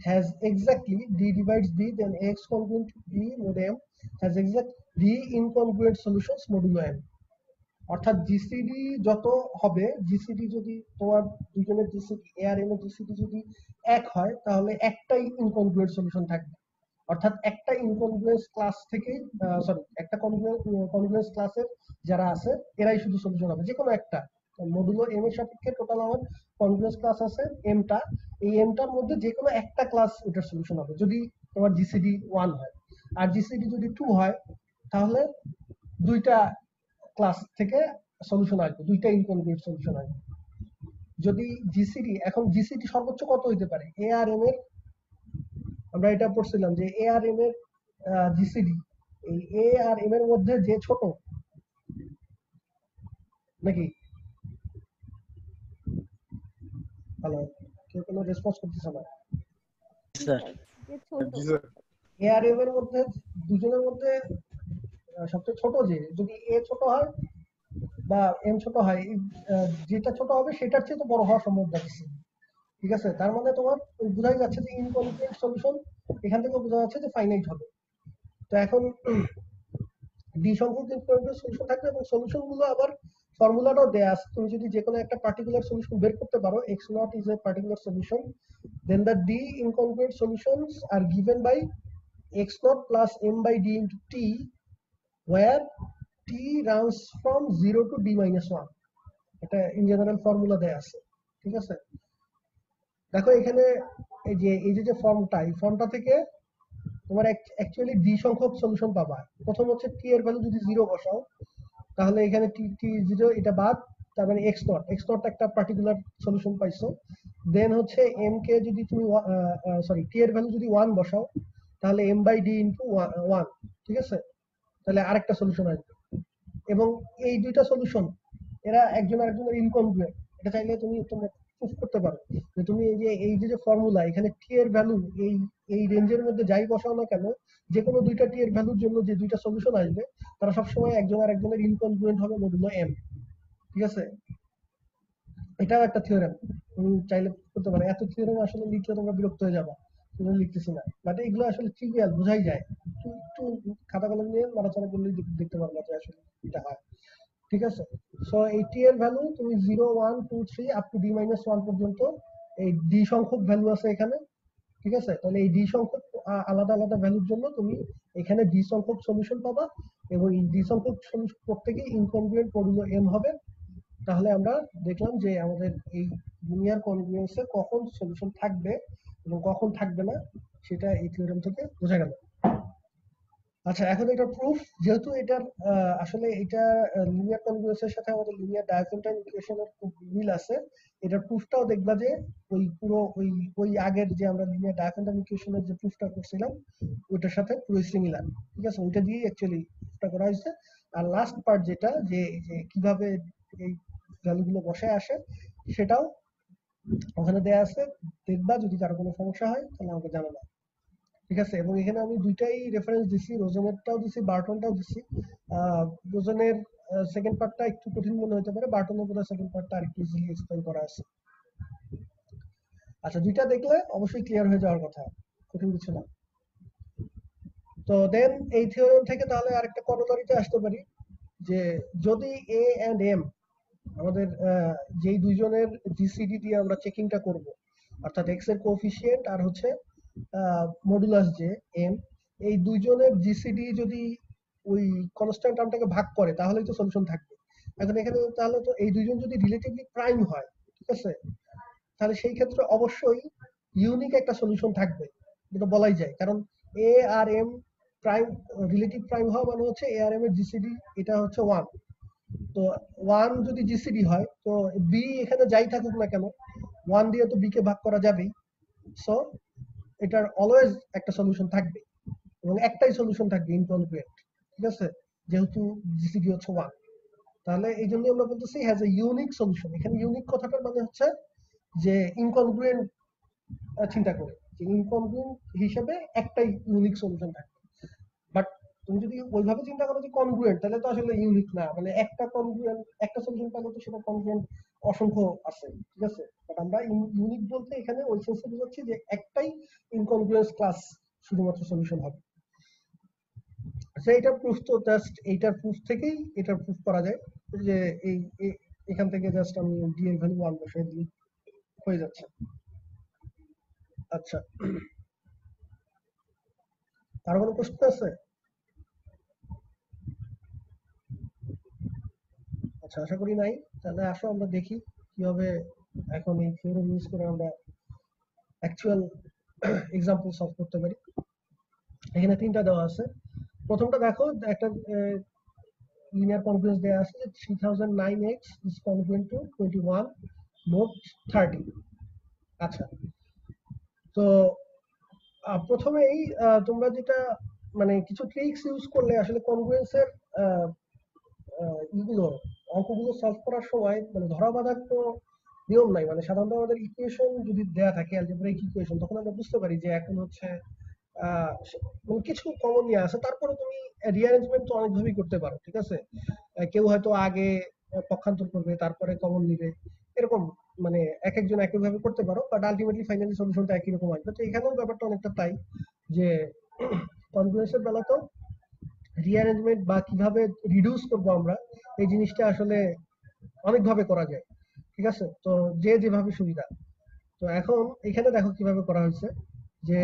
has exactly d divides b, then x congruent to b mod m has exact d incongruent solutions modulo m। অর্থাৎ জিসিডি যত হবে, জিসিডি যদি তোমার দুজনের জিসিডি এ আর এম এর জিসিডি যদি এক হয় তাহলে একটাই ইনকনগ্রুয়েন্ট সলিউশন থাকবে। অর্থাৎ একটা ইনকনগ্রুয়েন্স ক্লাস থেকে সরি একটা কনগ্রুয়েন্স ক্লাসের যারা আছে এরাই শুধু সলিউশন হবে, যে কোনো একটা মডুলো এম এর সাপেক্ষে টোটাল আমার কনগ্রুয়েন্স ক্লাস আছে এমটা, এই এমটার মধ্যে যে কোনো একটা ক্লাস ওটার সলিউশন হবে যদি তোমার জিসিডি 1 হয়। আর জিসিডি যদি 2 হয় তাহলে দুইটা ক্লাস থেকে সলিউশন আসবে, দুইটা ইনকনগ্রুয়েন্ট সলিউশন আসবে। যদি জিসিডি, এখন জিসিডি সর্বোচ্চ কত হইতে পারে, এ আর এম এর আমরা এটা পড়ছিলাম যে এ আর এম এর জিসিডি এই এ আর এম এর মধ্যে যে ছোট, নাকি হ্যালো কেউ কোনো রেসপন্স করতেছে না? স্যার যে ছোট জি স্যার। এ আর এম এর মধ্যে দুজনের মধ্যে সবচেয়ে ছোট যে, যদি এ ছোট হয় বা এম ছোট হয়, যেটা ছোট হবে সেটার চেয়ে তো বড় হওয়ার সম্ভাবনা বেশি। ঠিক আছে, তার মানে তোমার বোঝাই যাচ্ছে যে ইনকনগ্রুয়েন্ট সলিউশন এখান থেকে বোঝা যাচ্ছে যে ফাইনাইট হবে। তো এখন ডি সংখ্যক ইনকনগ্রুয়েন্ট সলিউশন থাকবে এবং সলিউশন গুলো আবার ফর্মুলাটাও দেয়া আছে। তুমি যদি যে কোনো একটা পার্টিকুলার সলিউশন বের করতে পারো, x naught is a particular solution, then the d incongruent solutions are given by x naught plus m by d into t, where t runs from 0 to d minus 1। এটা ইন জেনারেল ফর্মুলা দেয়া আছে। ঠিক আছে, দেখো এখানে এই যে ফর্মটা, এই ফর্মটা থেকে তোমার অ্যাকচুয়ালি ডি সংখ্যক সলিউশন পাবা। প্রথম হচ্ছে টি এর ভ্যালু যদি 0 বসাও তাহলে এখানে টি 0 এটা বাদ, তার মানে এক্স নট একটা পার্টিকুলার সলিউশন পাইছো। দেন হচ্ছে এম কে যদি তুমি সরি টি এর ভ্যালু যদি 1 বসাও তাহলে এম বাই ডি ইনটু 1, ঠিক আছে, তাহলে আরেকটা সলিউশন আসবে। এবং এই দুইটা সলিউশন এরা একজন আরেকজনের ইনকনগ্রুয়েন্ট। এটা চাইলে তুমি তোমার প্রুফ করতে পারো যে তুমি এই যে ফর্মুলা এখানে টি এর ভ্যালু এই রেঞ্জের মধ্যে যাই বসাও না কেন, যে কোনো দুইটা টি এর ভ্যালুর জন্য যে দুইটা সলিউশন আসবে তারা সবসময় একজন আরেকজনের ইনকনগ্রুয়েন্ট হবে মডুলো এম। ঠিক আছে, এটাও একটা থিওরেম, তুমি চাইলে করতে পারো। এত থিওরেম আসলে লিখলে তোমরা বিরক্ত হয়ে যাবে, তুমি লিখতেছি না, বাট এগুলো আসলে ট্রিভিয়াল, বোঝাই যায়। একটু খাতা কলম নিয়ে নাড়াচাড়া করলেই দেখতে পারবে যে আসলে এটা হয়। ঠিক আছে, সো এই টি এর ভ্যালু তুমি 0 1 2 3 আপ টু d মাইনাস 1 পর্যন্ত এই ডি সংখ্যক ভ্যালু আছে এখানে। ঠিক আছে, তাহলে এই ডি সংখ্যক আলাদা আলাদা ভ্যালুর জন্য তুমি এখানে ডি সংখ্যক সলিউশন পাবা এবং এই ডি সংখ্যক সলিউশন প্রত্যেকেই ইনকনগ্রুয়েন্ট মডুলো এম হবে। তাহলে আমরা দেখলাম যে আমাদের এই লিনিয়ার কনগ্রুয়েন্সে কখন সলিউশন থাকবে এবং কখন থাকবে না সেটা এই থিওরেম থেকে বোঝা গেল। আচ্ছা, এখন এটা প্রুফ, যেহেতু এটার আসলে এটা লিনিয়ার কনগ্রুয়েন্সের সাথে আমাদের লিনিয়ার ডায়াফ্রাম ইকুয়েশনের খুব মিল আছে, এটার প্রুফটাও দেখবা যে ওই পুরো ওই আগের যে আমরা লিনিয়ার ডায়াফ্রাম ইকুয়েশনের যে প্রুফটা করছিলাম ওইটার সাথে পুরো সিমিলার। ঠিক আছে, ওইটা দিয়ে অ্যাকচুয়ালি প্রুফটা করা হয়েছে। আর লাস্ট পার্ট যেটা যে কিভাবে এই ভ্যালুগুলো বসায় আসে সেটাও ওখানে দেয়া আছে, দেখবা। যদি কারো কোনো সমস্যা হয় তাহলে আমাকে জানাবা। ঠিক আছে, এবং এখানে আমি দুইটাই রেফারেন্স দিছি, রোজনেরটাও দিছি, বার্টনটাও দিছি। রোজনের সেকেন্ড পার্টটা একটু কঠিন মনে হতে পারে, বার্টনের পুরো সেকেন্ড পার্টটা আরেকটু ইজিলি এক্সপ্লেইন করা আছে। আচ্ছা, দুইটা দেখলে অবশ্যই ক্লিয়ার হয়ে যাওয়ার কথা, কঠিন কিছু না। তো দেন এই থিওরেম থেকে তাহলে আরেকটা করোলারিতে আসতে পারি যে যদি এ এন্ড এম আমাদের যেই দুইজনের জিসিডি দিয়ে আমরা চেকিংটা করব, অর্থাৎ এক্স এর কোএফিসিয়েন্ট আর হচ্ছে মডুলাস যে এম, এই দুইজনের জিসিডি যদি ওই কনস্ট্যান্ট টার্মটাকে ভাগ করে তাহলেই তো সলিউশন থাকবে। এখন এখানে তাহলে তো এই দুইজন যদি রিলেটিভলি প্রাইম হয়, ঠিক আছে, তাহলে সেই ক্ষেত্রে অবশ্যই ইউনিক একটা সলিউশন থাকবে, এটা বলাই যায়। কারণ এ আর এম প্রাইম, রিলেটিভ প্রাইম হওয়া মানে হচ্ছে এ আর এম এর জিসিডি এটা হচ্ছে 1। তো তো 1 যদি জিসিডি হয় তো বি এখানে যাই থাকুক না কেন 1 দিয়ে তো বি কে ভাগ করা যাবেই, সো এটার অলওয়েজ একটা সলিউশন থাকবে এবং একটাই সলিউশন থাকবে ইনকনগ্রুয়েন্ট, ঠিক আছে, যেহেতু জিসিডি হচ্ছে 1। তাহলে এই জন্য আমরা বলতেছি হ্যাজ এ ইউনিক সলিউশন। এখানে ইউনিক কথাটার মানে হচ্ছে যে ইনকনগ্রুয়েন্ট চিন্তা করে, যে ইনকনগ্রুয়েন্ট হিসেবে একটাই ইউনিক সলিউশন থাকবে। বাট তুমি যদি ওইভাবে চিন্তা করো যে কনগ্রুয়েন্ট, তাহলে তো আসলে ইউনিক না, মানে একটা কনগ্রুয়েন্ট একটা সলিউশন পাইলে তো সেটা কনগ্রুয়েন্ট অসংখ্য আছে, ঠিক আছে। বাট আমরা ইউনিক বলতে এখানে ওই সেন্সে বোঝাচ্ছি যে একটাই ইনকনগ্রুয়েন্স ক্লাস শুধুমাত্র সলিউশন হবে। আচ্ছা, এটার প্রুফ তো জাস্ট এইটার প্রুফ থেকেই এটার প্রুফ করা যায় যে এখান থেকে জাস্ট আমি ডি এর ভ্যালু 1 বসিয়ে দিই, হয়ে যাচ্ছে। আচ্ছা, আর কোনো প্রশ্ন আছে? আচ্ছা, আশা করি নাই। তাহলে আসো আমরা দেখি কিভাবে এখন এই থিওরেম ইউজ করে আমরা অ্যাকচুয়াল এক্সাম্পল সলভ করতে পারি। এখানে 3টা দেওয়া আছে। প্রথমটা দেখো, একটা লিনিয়ার কনগ্রুয়েন্স দেওয়া আছে যে 3009x is congruent to 21 mod 30। আচ্ছা, তো প্রথমেই তোমরা যেটা মানে কিছু ট্রিক্স ইউজ করলে আসলে কনগ্রুয়েন্সের এগুলো অঙ্কগুলো সলভ করার সময় মানে ধরা বাঁধার কোনো নিয়ম নাই। মানে সাধারণত আমাদের ইকুয়েশন যদি দেয়া থাকে অ্যালজেব্রাইক ইকুয়েশন, তখন আমরা বুঝতে পারি যে এখন হচ্ছে মানে কিছু কমন নিয়ে আছে। তারপরে তুমি রিঅ্যারেঞ্জমেন্ট তো অনেকভাবেই করতে পারো, ঠিক আছে। কেউ হয়তো আগে পক্ষান্তর করবে, তারপরে কমন নিবে, এরকম মানে এক একজন এক একভাবে করতে পারো, বাট আলটিমেটলি ফাইনালি সলিউশনটা একই রকম আসবে। তো এখানেও ব্যাপারটা অনেকটা তাই, যে কনগ্রুয়েন্সের বেলাতেও রিঅ্যারেঞ্জমেন্ট বা কিভাবে রিডিউস করবো আমরা, এই জিনিসটা আসলে অনেকভাবে করা যায়, ঠিক আছে। তো যে যেভাবে সুবিধা। তো এখন এখানে দেখো কিভাবে করা হয়েছে, যে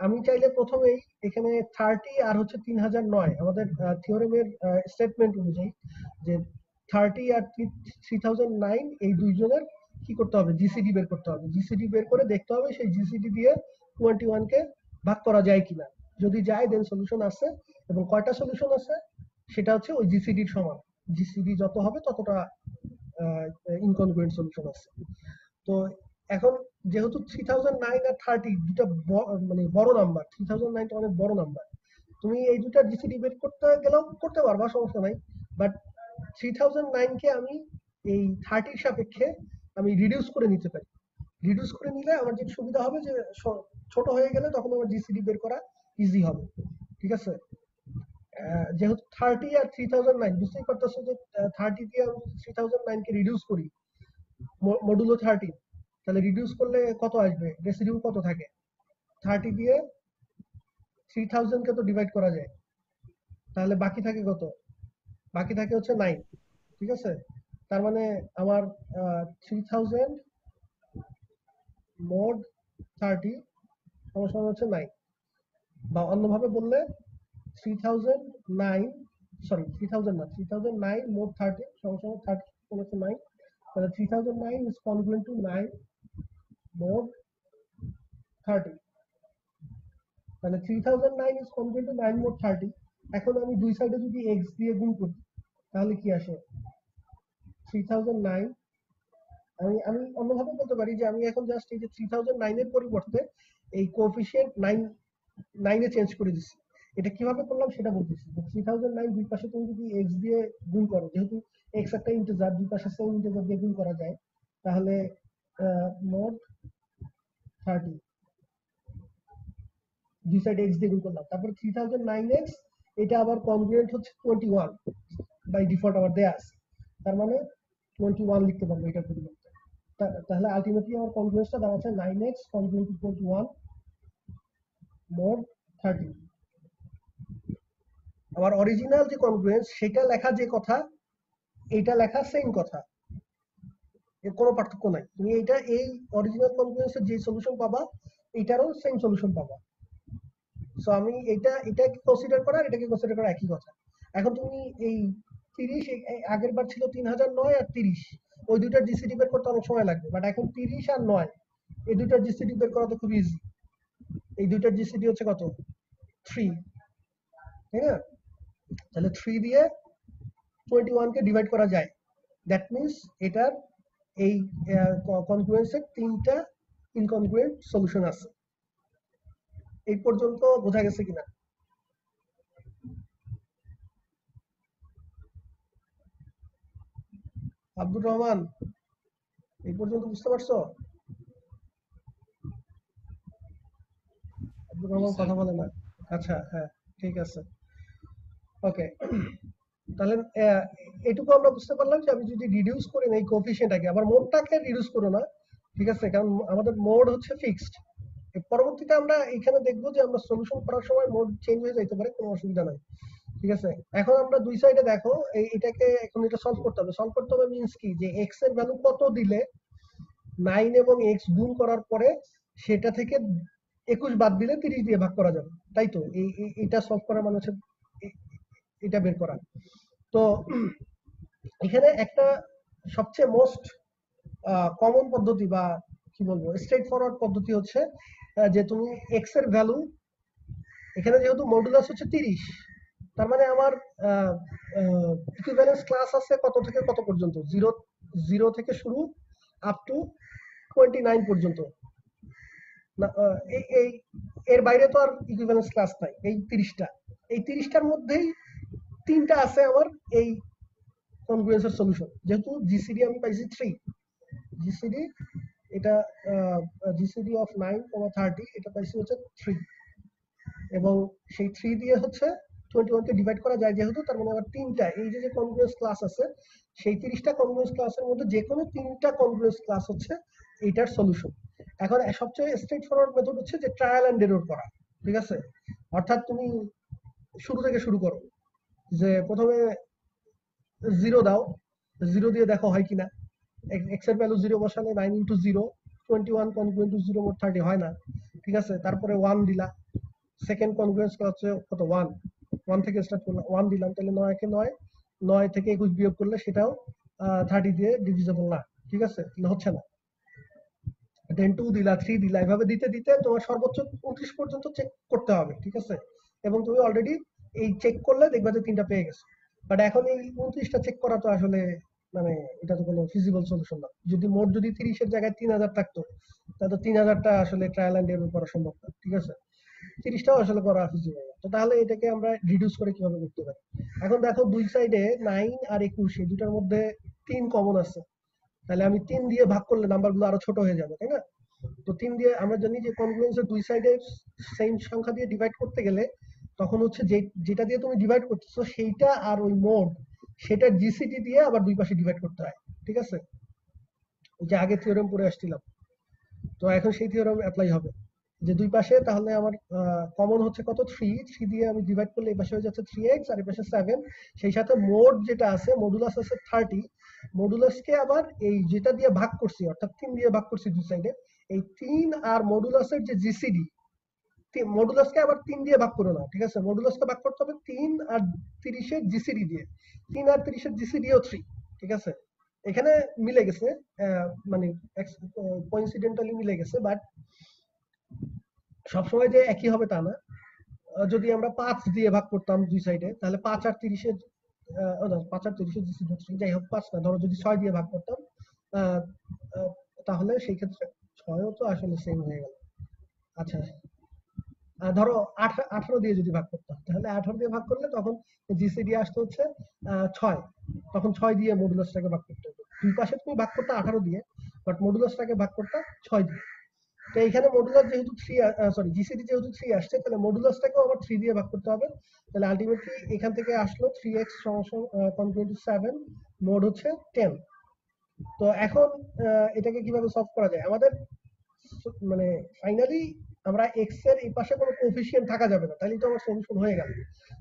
আমি চাইলে প্রথমেই এখানে 30 আর হচ্ছে 3009 আমাদের থিওরেমের স্টেটমেন্ট অনুযায়ী যে 30 আর 3009 এই দুইজনের কি করতে হবে, জিসিডি বের করতে হবে। জিসিডি বের করে দেখতে হবে সেই জিসিডি দিয়ে 21 কে ভাগ করা যায় কিনা। যদি যায় দেন সলিউশন আছে, এবং কয়টা সলিউশন আছে সেটা হচ্ছে ওই জিসিডির সমান। জিসিডি যত হবে ততটা ইনকনগ্রুয়েন্ট সলিউশন আছে। তো এখন যেহেতু 3009 আর 30 দুটো মানে বড় নাম্বার, 3009 অনেক বড় নাম্বার, তুমি এই দুটা জিসিডি বের করতে গেলেও করতে পারবা, সমস্যা নাই। বাট 3009 কে আমি এই 30 সাপেক্ষে আমি রিডিউস করে নিতে পারি। রিডিউস করে নিলে আমার যে সুবিধা হবে যে ছোট হয়ে গেলে তখন আমার জিসিডি বের করা ইজি হবে, ঠিক আছে। যেহেতু 30 আর 3009 বুঝতেই পারতেছো যে 30 দিয়ে আমি 3009 কে রিডিউস করি মডুলো 30, তাহলে রিডিউস করলে কত আসবে, রেসিডিউ কত থাকে। 30 দিয়ে 3000 কে তো ডিভাইড করা যায়, তাহলে বাকি থাকে কত, বাকি থাকে হচ্ছে 9, ঠিক আছে। তার মানে আমার 3000 mod 30 সমান হচ্ছে 9, বা অন্যভাবে বললে 3009 সরি 3000 না 3009 mod 30 সমান 30 হচ্ছে 9, তাহলে 3009 is congruent to 9 mod 30, তাহলে 3009 is congruent to 9 mod 30। এখন আমি দুই সাইডে যদি x দিয়ে গুণ করি তাহলে কি আসে, 3009 আমি অন্যভাবে বলতে পারি যে আমি এখন জাস্ট এই যে 3009 এর পরিবর্তে এই কোএফিশিয়েন্ট 9 এ চেঞ্জ করে দিচ্ছি। এটা কিভাবে করলাম সেটা বলতেছি। 3009 দুই পাশে তুমি যদি x দিয়ে গুণ করো, যেহেতু x একটা ইন্টিজার, দুই পাশে সেম ইন্টিজার দিয়ে গুণ করা যায়, তাহলে mod 30 দুই সাইড x দিয়ে গুণ করলাম, তারপর 3009x এটা আবার কনগ্রুয়েন্ট হচ্ছে 21 বাই ডিফল্ট আবার দেয়া আছে, তার মানে 21 লিখতে পারবো এটার পরিবর্তে। তাহলে আলটিমেটলি আমার কনগ্রুয়েন্সটা দাঁড়াচ্ছে 9x কনগ্রুয়েন্ট টু 21 mod 30। আমার অরিজিনাল যে কনগ্রুয়েন্স সেটা লেখা যে কথা, এইটা লেখা সেম কথা, এর কোনো পার্থক্য নাই। তুমি এইটা এই অরিজিনাল কনগ্রুয়েন্সের যে সলিউশন পাবা এটারও সেম সলিউশন পাবা। সো আমি এটাকে কনসিডার করা আর এটাকে কনসিডার করা একই কথা। এখন তুমি এই 30 আগের বার ছিল 3009 আর 30, ওই দুইটার জিসিডি বের করতে অনেক সময় লাগবে, বাট এখন 30 আর 9 এই দুইটার জিসিডি বের করা তো খুব ইজি। এই দুইটার জিসিডি হচ্ছে কত, 3, তাই না। তাহলে 3 দিয়ে 21 কে ডিভাইড করা যায়, দ্যাট মিন্স এটার এই কনগ্রুয়েন্সের 3টা ইনকনগ্রুয়েন্ট সলিউশন আছে। এই পর্যন্ত বোঝা গেছে কিনা? আব্দুর রহমান, এই পর্যন্ত বুঝতে পারছো? আব্দুর রহমান কথা বলে না। আচ্ছা, হ্যাঁ, ঠিক আছে, ওকে। তাহলে এটুকু আমরা বুঝতে পারলাম যে আমি যদি রিডিউস করি না এই কোএফিসিয়েন্টটাকে, আবার মোডটাকে রিডিউস করো না, ঠিক আছে, কারণ আমাদের মোড হচ্ছে ফিক্সড। পরবর্তীতে আমরা এখানে দেখবো যে আমরা সলিউশন করার সময় মোড চেঞ্জ হয়ে যাইতে পারে, কোনো অসুবিধা নাই, ঠিক আছে। এখন আমরা দুই সাইডে দেখো এটাকে এখন এটা সলভ করতে হবে। সলভ করতে হবে মিন্স কি, যে এক্স এর ভ্যালু কত দিলে 9 এবং এক্স গুণ করার পরে সেটা থেকে 21 বাদ দিলে 30 দিয়ে ভাগ করা যাবে, তাই তো? এটা সলভ করা মানে হচ্ছে এটা বের করা। তো এখানে একটা সবচেয়ে মোস্ট কমন পদ্ধতি বা কি বলবো স্ট্রেট ফরওয়ার্ড পদ্ধতি হচ্ছে যে তুমি এক্স এর ভ্যালু, এখানে যেহেতু মডুলাস হচ্ছে 30, তার মানে আমার ইকুইভ্যালেন্স ক্লাস আছে কত থেকে কত পর্যন্ত, 0 থেকে শুরু আপ টু 29 পর্যন্ত। এই এর বাইরে তো আর ইকুইভ্যালেন্স ক্লাস নাই। এই 30টার মধ্যেই 3টা আছে আমার এই কনগ্রুয়েন্সের সলিউশন। যেহেতু জিসিডি আমি পাইছি 3, জিসিডি এটা জিসিডি অফ 9, 30 এটা পাইছি হচ্ছে 3, এবং সেই 3 দিয়ে হচ্ছে 21 কে ডিভাইড করা যায় যেহেতু, তার মানে আবার 3টা এই যে কনগ্রুয়েন্স ক্লাস আছে, সেই 30টা কনগ্রুয়েন্স ক্লাসের মধ্যে যে কোনো 3টা কনগ্রুয়েন্স ক্লাস হচ্ছে এইটার সলিউশন। এখন সবচেয়ে স্ট্রেট ফরওয়ার্ড মেথড হচ্ছে যে ট্রায়াল এন্ড এরর করা, ঠিক আছে। অর্থাৎ তুমি শুরু থেকে শুরু করো, যে প্রথমে 0 দাও, 0 দিয়ে দেখো হয় কিনা। এক্স এর ভ্যালু 0 বসালে 9 ইন্টু 0 21 কনগ্রুয়েন্ট টু 0 মোট 30 হয় না, ঠিক আছে। তারপরে 1 দিলা, সেকেন্ড কনগ্রুয়েন্স হচ্ছে কত 1 থেকে স্টার্ট করলাম, 1 দিলাম, তাহলে 9 কে 9 থেকে 21 বিয়োগ করলে সেটাও 30 দিয়ে ডিভিজিবল না, ঠিক আছে, তাহলে হচ্ছে না। দেন 2 দিলা, 3 দিলা, এভাবে দিতে দিতে তোমার সর্বোচ্চ 29 পর্যন্ত চেক করতে হবে, ঠিক আছে। এবং তুমি অলরেডি এই চেক করলে দেখবা যে 3টা পেয়ে গেছো। বাট এখন এই 29টা চেক করা তো আসলে মানে এটা তো কোনো ফিজিবল সলিউশন না। যদি মোট যদি 30 এর জায়গায় 3000 থাকতো, তাহলে তো 3000টা আসলে ট্রায়াল এন্ড এরর করা সম্ভব না, ঠিক আছে। 30টাও আসলে করা ফিজিবল না। তো তাহলে এটাকে আমরা রিডিউস করে কিভাবে করতে পারি? এখন দেখো দুই সাইডে 9 আর 21, এই দুটার মধ্যে 3 কমন আছে, তাহলে আমি 3 দিয়ে ভাগ করলে নাম্বারগুলো আরো ছোট হয়ে যাবে, তাই না? তো 3 দিয়ে আমরা জানি যে কনগ্রুয়েন্সের দুই সাইডে সেম সংখ্যা দিয়ে ডিভাইড করতে গেলে তখন হচ্ছে যেটা দিয়ে তুমি ডিভাইড করতেছো সেইটা আর ওই মোড সেটা জিসিডি দিয়ে আবার দুই পাশে ডিভাইড করতে হয়, ঠিক আছে। ওই যে আগে থিওরেম পড়ে আসছিলাম, তো এখন সেই থিওরেম অ্যাপ্লাই হবে যে দুই পাশে তাহলে আমার কমন হচ্ছে কত 3 দিয়ে আমি ডিভাইড করলে এই পাশে হয়ে যাচ্ছে 3x আর এই পাশে 7, সেই সাথে মোড যেটা আছে মডুলাস আছে 30, মডুলাসকে আবার এই যেটা দিয়ে ভাগ করছি অর্থাৎ 3 দিয়ে ভাগ করছি দুই সাইডে, এই 3 আর মডুলাসের যে জিসিডি, মডুলাসকে আবার 3 দিয়ে ভাগ করো না, ঠিক আছে, মডুলাসকে ভাগ করতে হবে 3 আর 30 এর জিসিডি দিয়ে, 3 আর 30 এর জিসিডিও 3, ঠিক আছে। এখানে মিলে গেছে, মানে কোইন্সিডেন্টালি মিলে গেছে, বাট সবসময় যে একই হবে তা না। যদি আমরা 5 দিয়ে ভাগ করতাম দুই সাইডে, তাহলে 5 আর 30 এর 5 আর 30 এর যাই হোক 5 না, ধরো যদি 6 দিয়ে ভাগ করতাম, তাহলে সেই ক্ষেত্রে 6ও তো আসলে সেম হয়ে গেল। আচ্ছা, ধরো 18 দিয়ে যদি ভাগ করতাম, তাহলে 18 দিয়ে ভাগ করলে তখন জিসিডি আসতে হচ্ছে 6, তখন 6 দিয়ে মডুলাসটাকে ভাগ করতে হবে। দুই পাশে তুমি ভাগ করতে 18 দিয়ে, বাট মডুলাসটাকে ভাগ করতে 6 দিয়ে। তো এখানে মডুলাস যেহেতু 3 জিসিডি যেহেতু 3 আসছে, তাহলে মডুলাসটাকেও আবার 3 দিয়ে ভাগ করতে হবে। তাহলে আলটিমেটলি এখান থেকে আসলো 3x কনগ্রুয়েন্ট টু 7, মোড হচ্ছে 10। তো এখন এটাকে কিভাবে সলভ করা যায়? আমাদের মানে ফাইনালি আমরা x এর এই পাশে কোনো কোএফিসিয়েন্ট থাকা যাবে না, তাহলে তো আমার সলিউশন হয়ে গেল,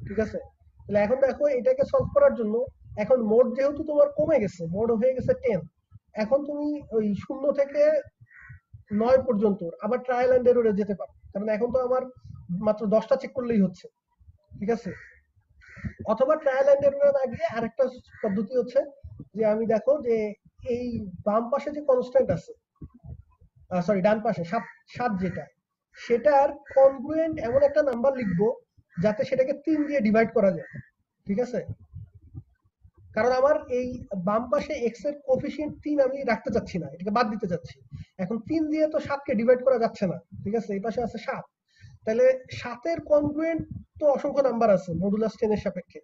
ঠিক আছে। তাহলে এখন দেখো এটাকে সলভ করার জন্য এখন মোড যেহেতু তোমার কমে গেছে, মোড হয়ে গেছে 10, এখন তুমি ওই 0 থেকে 9 পর্যন্ত আবার ট্রায়াল এন্ড এররে যেতে পারো, কারণ এখন তো আমার মাত্র 10টা চেক করলেই হচ্ছে, ঠিক আছে। অথবা ট্রায়াল এন্ড এররে না গিয়ে আরেকটা পদ্ধতি হচ্ছে যে আমি দেখো যে এই বাম পাশে যে কনস্ট্যান্ট আছে, সরি ডান পাশে 7 যেটা, সেটার কনগ্রুয়েন্ট এমন একটা নাম্বার লিখবো যাতে সেটাকে 3 দিয়ে ডিভাইড করা যায়, ঠিক আছে। কারণ আমার এই বাম পাশে এক্স এর কোএফিসিয়েন্ট 3 আমি রাখতে চাচ্ছি না, এটাকে বাদ দিতে চাচ্ছি। এখন 3 দিয়ে তো 7 কে ডিভাইড করা যাচ্ছে না, ঠিক আছে, এই পাশে আছে 7, তাহলে 7 এর কনগ্রুয়েন্ট তো অসংখ্য নাম্বার আছে মডুলাস 10 এর সাপেক্ষে।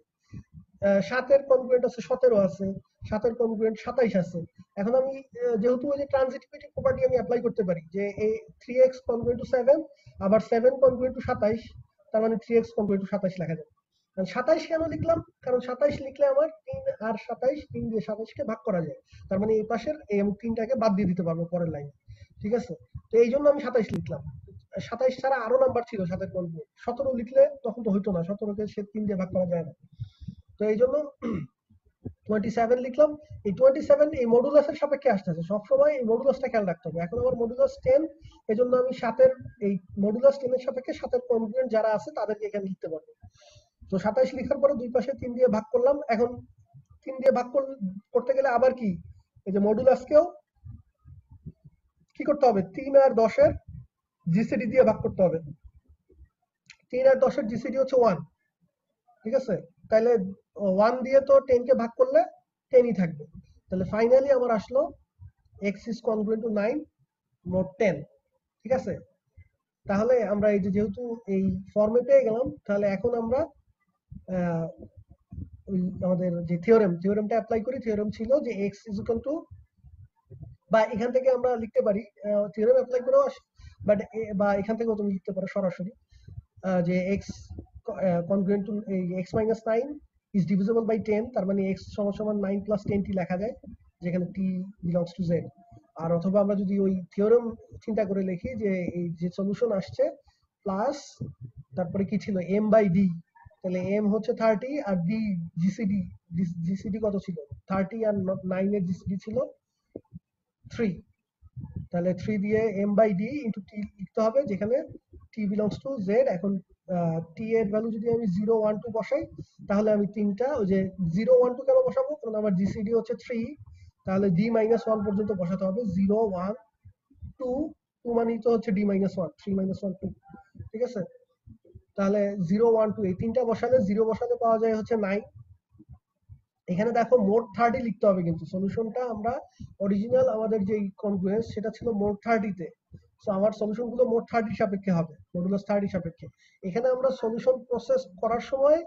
7 এর কনগ্রুয়েন্ট আছে 17 আছে, 7 এর কনগ্রুয়েন্ট 27 আছে। এখন আমি যেহেতু ওই যে ট্রানজিটিভিটি প্রপার্টি আমি অ্যাপ্লাই করতে পারি যে এই 3x কনগ্রুয়েন্ট টু 7 আবার 7 কনগ্রুয়েন্ট টু 27, তার মানে 3x কনগ্রুয়েন্ট টু 27 লেখা যাবে। 27 কেন লিখলাম? কারণ 27 লিখলে আমার 3 আর 27, 3 দিয়ে 27 কে ভাগ করা যায়, তার মানে এই পাশের এই 3টাকে বাদ দিয়ে দিতে পারবো পরের লাইনে, ঠিক আছে। তো এই জন্য আমি 27 লিখলাম। 27 ছাড়া আরো নাম্বার ছিল 7 এর কনগ্রুয়েন্ট, 17 লিখলে তখন তো হইতো না, 17 কে 3 দিয়ে ভাগ করা যায় না। তো এই জন্য 27 লিখলাম। এই 27 এই মডুলাসের সাপেক্ষে আসতেছে, সবসময় এই মডুলাসটা খেয়াল রাখতে হবে। এখন আমার মডুলাস 10, এই জন্য আমি 7 এর এই মডুলাস 10 এর সাপেক্ষে 7 এর কনগ্রুয়েন্ট যারা আছে তাদেরকে এখানে লিখতে পারবো। তো 27 লিখার পরে দুই পাশে 3 দিয়ে ভাগ করলাম। এখন 3 দিয়ে ভাগ করতে গেলে আবার কি এই যে মডুলাসকেও কি করতে হবে, 3 আর 10 এর জিসিডি দিয়ে ভাগ করতে হবে। 3 আর 10 এর জিসিডি হচ্ছে 1, ঠিক আছে। তাহলে 1 দিয়ে তো 10 কে ভাগ করলে 10 ই থাকবে। তাহলে ফাইনালি আমার আসলো x is congruent to 9 mod 10, ঠিক আছে। তাহলে আমরা এই যে যেহেতু এই ফর্মে পেয়ে গেলাম, তাহলে এখন আমরা ওই আমাদের যে থিওরেমটা অ্যাপ্লাই করি। থিওরেম ছিল যে x is equal to, বা এখান থেকে আমরা লিখতে পারি থিওরেম অ্যাপ্লাই করেও, বাট বা এখান থেকেও তুমি লিখতে পারো সরাসরি যে x congruent to x minus 9 is divisible by 10, তার মানে x সমান 9 plus 10 টি লেখা যায় যেখানে t belongs to z। আর অথবা আমরা যদি ওই থিওরেম চিন্তা করে লিখি যে এই যে সলিউশন আসছে প্লাস তারপরে কি ছিল m by d, তাহলে m হচ্ছে 30 আর d জিসিডি কত ছিল 30 আর 9 এর জিসিডি ছিল 3, তাহলে 3 দিয়ে m by d into t লিখতে হবে যেখানে t belongs to z। এখন t এর ভ্যালু যদি আমি 0 1 2 বসাই, তাহলে আমি তিনটা ওই যে 0 1 2 কেন বসাবো, কারণ আমার জিসিডি হচ্ছে 3, তাহলে d - 1 পর্যন্ত বসাতে হবে। 0 1 2 2 মানে তো হচ্ছে d - 1, 3 - 1 2, ঠিক আছে। তাহলে 0 1 2 এই তিনটা বসালে 0 বসালে পাওয়া যায় হচ্ছে 9। এখানে দেখো মোড 30 লিখতে হবে, কিন্তু সলিউশনটা আমরা অরিজিনাল আমাদের যে কনগ্রুয়েন্স সেটা ছিল মোড 30 তে। সো আমার সলিউশন গুলো মোড 30 সাপেক্ষে হবে, মডুলাস 30 সাপেক্ষে। এখানে আমরা সলিউশন প্রসেস করার সময়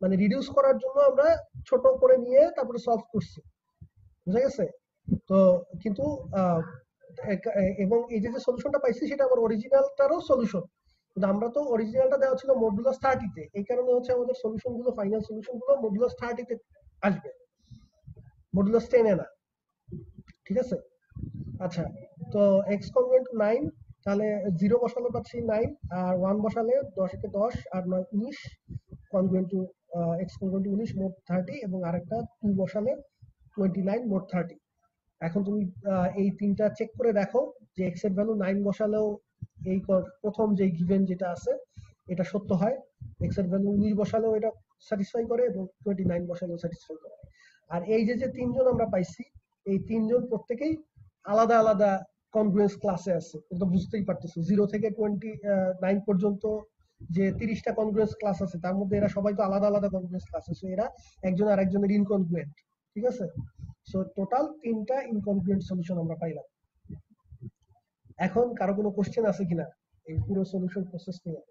মানে রিডিউস করার জন্য আমরা ছোট করে নিয়ে তারপরে সলভ করছি, বুঝা গেছে। তো কিন্তু এবং এই যে সলিউশনটা পাইছি সেটা আমার অরিজিনালটারও সলিউশন, কিন্তু আমরা তো অরিজিনালটা দেওয়া ছিল মডুলাস 30 তে, এই কারণে হচ্ছে আমাদের সলিউশন গুলো ফাইনাল সলিউশন গুলো মডুলাস 30 তে আসবে, মডুলাস 10 এ না, ঠিক আছে। আচ্ছা, তো x কনগ্রুয়েন্ট টু 9, তাহলে 0 বসালে পাচ্ছি 9 আর 1 বসালে 10 কে 10 আর 9 19 congruent to x congruent to 19 mod 30, এবং আরেকটা 2 বসালে 29 মোড 30। এখন তুমি এই তিনটা চেক করে দেখো যে x এর ভ্যালু 9 বসালেও এই প্রথম যে গিভেন যেটা আছে এটা সত্য হয়, x এর ভ্যালু 19 বসালেও এটা স্যাটিসফাই করে, এবং 29 বসালেও স্যাটিসফাই করে। আর এই যে তিনজন আমরা পাইছি, এই তিনজন প্রত্যেকেই আলাদা আলাদা কনগ্রুয়েন্স ক্লাসে আছে, এটা বুঝতেই পারতেছো। 0 থেকে 29 পর্যন্ত যে 30টা কনগ্রুয়েন্স ক্লাস আছে তার মধ্যে এরা সবাই তো আলাদা আলাদা কনগ্রুয়েন্স ক্লাস আছে, এরা একজন আরেকজনের ইনকনগ্রুয়েন্ট, ঠিক আছে। সো টোটাল 3টা ইনকনগ্রুয়েন্ট সলিউশন আমরা পাইলাম। এখন কারো কোনো কোশ্চেন আছে কিনা এই পুরো সলিউশন প্রসেস নিয়ে?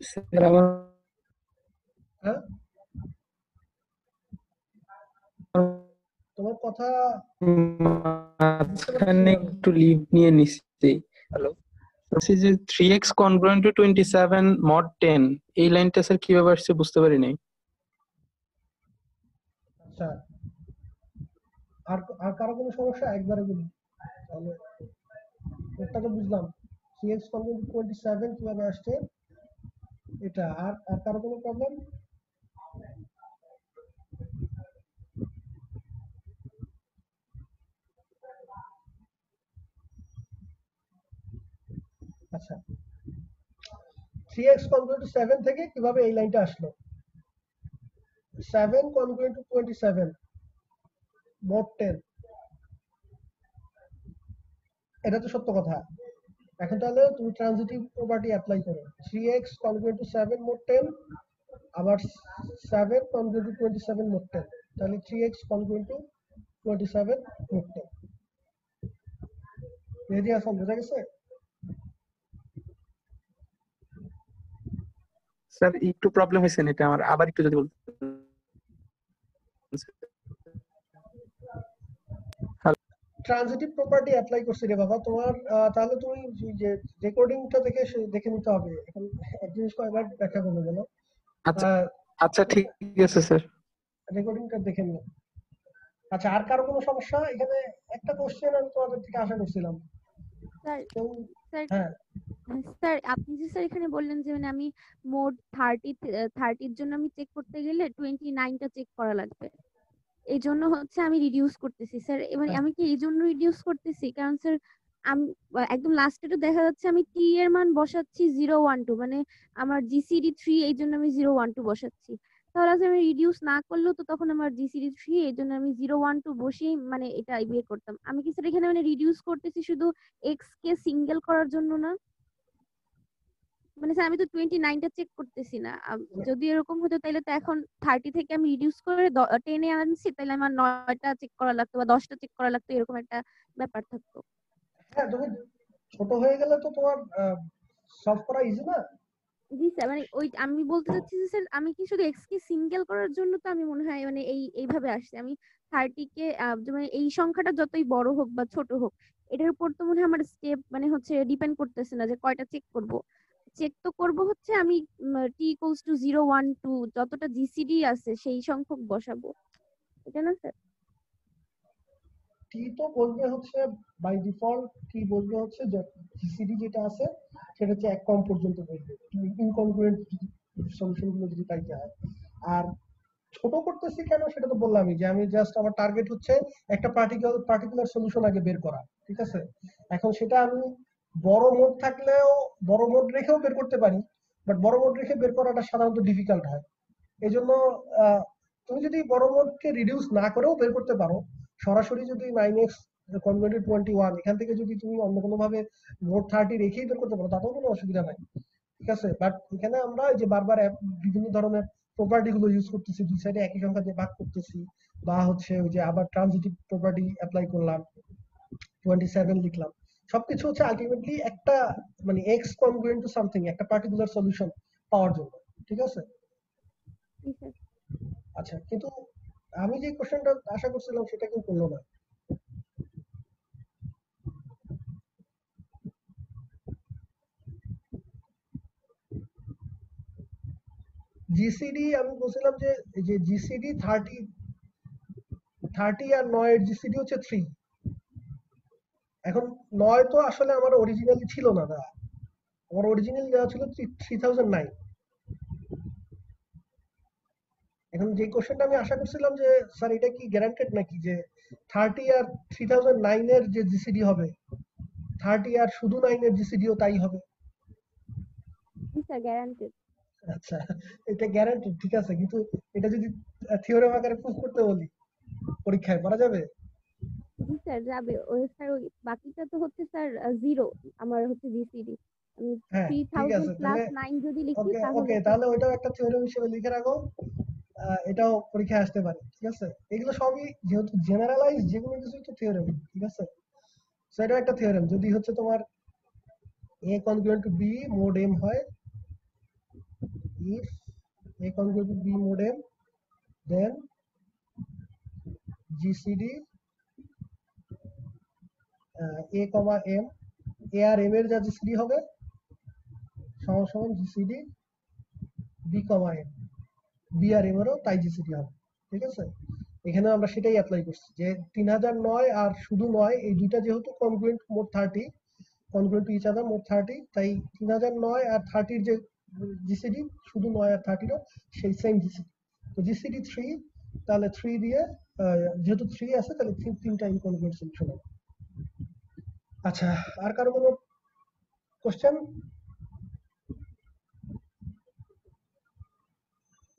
স্যার আমার হ্যাঁ, তোমার কথা মাঝখানে একটু লিভ নিয়ে নিচ্ছি। হ্যালো, বলছি যে 3x congruent to 27 mod 10 এই লাইনটা স্যার কিভাবে আসছে বুঝতে পারি নাই। আচ্ছা, আর আর কারো কোনো সমস্যা একবারে বলি তাহলে। এটা তো বুঝলাম 3x congruent to 27 কিভাবে আসছে এটা, আর আর কারো কোনো প্রবলেম? আচ্ছা, 3x congruent to 7 থেকে কিভাবে এই লাইনটা আসলো? 7 congruent to 27 mod 10, এটা তো সত্য কথা। এখন তাহলে তুমি ট্রানজিটিভ প্রপার্টি অ্যাপ্লাই করো। 3x congruent to 7 mod 10 আবার 7 কনগ্রুয়েন্ট টু 27 মোড 10, তাহলে 3x কনগ্রুয়েন্ট টু 27 মোড 10। মেহেদী হাসান, বোঝা গেছে? স্যার একটু প্রবলেম হয়েছে এটা আমার, আবার একটু যদি বলতেন। ট্রানজিটিভ প্রপার্টি অ্যাপ্লাই করছি রে বাবা তোমার। তাহলে তুমি যে রেকর্ডিংটা দেখে নিতে হবে। এখন এক জিনিস কয়েকবার ব্যাখ্যা করবো বলো। আচ্ছা আচ্ছা ঠিক আছে স্যার। রেকর্ডিংটা দেখে নিও। আচ্ছা, আর কারো কোনো সমস্যা? এখানে একটা কোশ্চেন আমি তোমাদের থেকে আশা করছিলাম। স্যার স্যার হ্যাঁ স্যার আপনি যে স্যার এখানে বললেন যে মানে আমি মোড 30-এর জন্য আমি চেক করতে গেলে 29টা চেক করা লাগবে, এই জন্য হচ্ছে আমি রিডিউস করতেছি স্যার। এবার হ্যাঁ। আমি কি এই জন্য রিডিউস করতেছি কারণ স্যার আমি একদম লাস্টে তো দেখা যাচ্ছে আমি টি এর মান বসাচ্ছি 012, মানে আমার জিসিডি 3, এই জন্য আমি 012 বসাচ্ছি। তাহলে যদি আমি রিডিউস না করলেও তো তখন আমার জিসিডি 3, এই জন্য আমি 012 বসিয়ে মানে এটা বের করতাম। আমি কি স্যার এখানে মানে রিডিউস করতেছি শুধু এক্স কে সিঙ্গেল করার জন্য না? মানে স্যার আমি তো 29টা চেক করতেছি না। যদি এরকম হতো তাহলে তো এখন 30 থেকে আমি রিডিউস করে 10-এ আনছি, তাহলে আমার 9টা চেক করা লাগতো বা 10টা চেক করা লাগতো, এরকম একটা ব্যাপার থাকতো। হ্যাঁ, তুমি ছোট হয়ে গেলে তো তোমার সলভ করা ইজি না। জি স্যার, মানে ওই আমি বলতে চাচ্ছি যে স্যার আমি কি শুধু এক্স কে সিঙ্গেল করার জন্য তো আমি মনে হয় মানে এইভাবে আসছে আমি 30 কে মানে এই সংখ্যাটা যতই বড় হোক বা ছোট হোক, এটার উপর তো মনে হয় আমার স্টেপ মানে হচ্ছে ডিপেন্ড করতেছে না যে কয়টা চেক করব। চেক তো করব হচ্ছে আমি টি ইকুয়ালস টু 012 যতটা জিসিডি আছে সেই সংখ্যক বসাবো, এটা না স্যার? টি তো বলবে হচ্ছে বাই ডিফল্ট, টি বলবে হচ্ছে যে জিসিডি যেটা আছে সেটা হচ্ছে 1 কম পর্যন্ত বলবে ইনকনগ্রুয়েন্ট সলিউশন গুলো যদি পাইতে হয়। আর ছোট করতেছি কেন সেটা তো বললামই, যে আমি জাস্ট আমার টার্গেট হচ্ছে একটা পার্টিকুলার সলিউশন আগে বের করা, ঠিক আছে? এখন সেটা আমি বড় মোড থাকলেও বড় মোড রেখেও বের করতে পারি, বাট বড় মোড রেখে বের করাটা সাধারণত ডিফিকাল্ট হয়। এই জন্য তুমি যদি বড় মোডকে রিডিউস না করেও বের করতে পারো, সরাসরি যদি 9x কনভার্টেড 21 এখান থেকে যদি তুমি অন্য কোনো ভাবে মোড 30 রেখেই বের করতে পারো, তাতেও কোনো অসুবিধা নাই, ঠিক আছে? বাট এখানে আমরা যে বারবার বিভিন্ন ধরনের প্রপার্টি গুলো ইউজ করতেছি, দুই সাইডে একই সংখ্যা দিয়ে ভাগ করতেছি, বা হচ্ছে ওই যে আবার ট্রানজিটিভ প্রপার্টি অ্যাপ্লাই করলাম, 27 লিখলাম, সবকিছু হচ্ছে আলটিমেটলি একটা মানে এক্স কনগ্রুয়েন্ট টু সামথিং, একটা পার্টিকুলার সলিউশন পাওয়ার জন্য, ঠিক আছে? জি স্যার। আচ্ছা, কিন্তু আমি যে কোশ্চেনটা আশা করছিলাম সেটা কেউ করলো না। জিসিডি আমি বলছিলাম যে এই যে জিসিডি 30 আর 9 এর জিসিডি হচ্ছে 3। এখন 9 তো আসলে আমার অরিজিনালি ছিল না, আমার অরিজিনালি দেওয়া ছিল 3009। এখন যে কোশ্চেনটা আমি আশা করছিলাম যে স্যার এটা কি গ্যারান্টেড নাকি যে 30 আর 3009 এর যে জিসিডি হবে 30 আর শুধু 9 এর জিসিডিও তাই হবে? জি স্যার, গ্যারান্টেড। আচ্ছা, এটা গ্যারান্টেড, ঠিক আছে, কিন্তু এটা যদি থিওরেম আকারে প্রুফ করতে বলি পরীক্ষায় করা যাবে? জি স্যার যাবে। ওই স্যার ওই বাকিটা তো হচ্ছে স্যার 0, আমার হচ্ছে জিসিডি আমি হ্যাঁ, ঠিক 3000 আছে, প্লাস তাহলে 9 যদি লিখি ওকে তাহলে ওকে, তো তাহলে ওইটাও একটা থিওরেম হিসেবে লিখে রাখো। এটাও পরীক্ষায় আসতে পারে, ঠিক আছে? এগুলো সবই যেহেতু জেনারেলাইজ, যেগুলো কিছুই তো থিওরেম, ঠিক আছে? সো এটা একটা থিওরেম, যদি হচ্ছে তোমার a congruent to b mod m হয়, if a congruent to b mod m, then gcd a comma m, a R m এর যা gcd হবে সমান সমান gcd b comma m, b আর m এরও তাই gcd হবে, ঠিক আছে? এখানে আমরা সেটাই অ্যাপ্লাই করছি যে 3009 আর শুধু 9 এই দুইটা যেহেতু congruent mod 30, congruent to each other mod 30, তাই 3009 আর 30 এর যে জিসিডি শুধু 9 আর 30 এর সেই সেম জিসিডি, তো জিসিডি 3, তাহলে 3 দিয়ে যেহেতু 3 আছে তাহলে তিনটা ইনকনগ্রুয়েন্ট সলিউশন হবে। আচ্ছা, আর কারো কোনো কোশ্চেন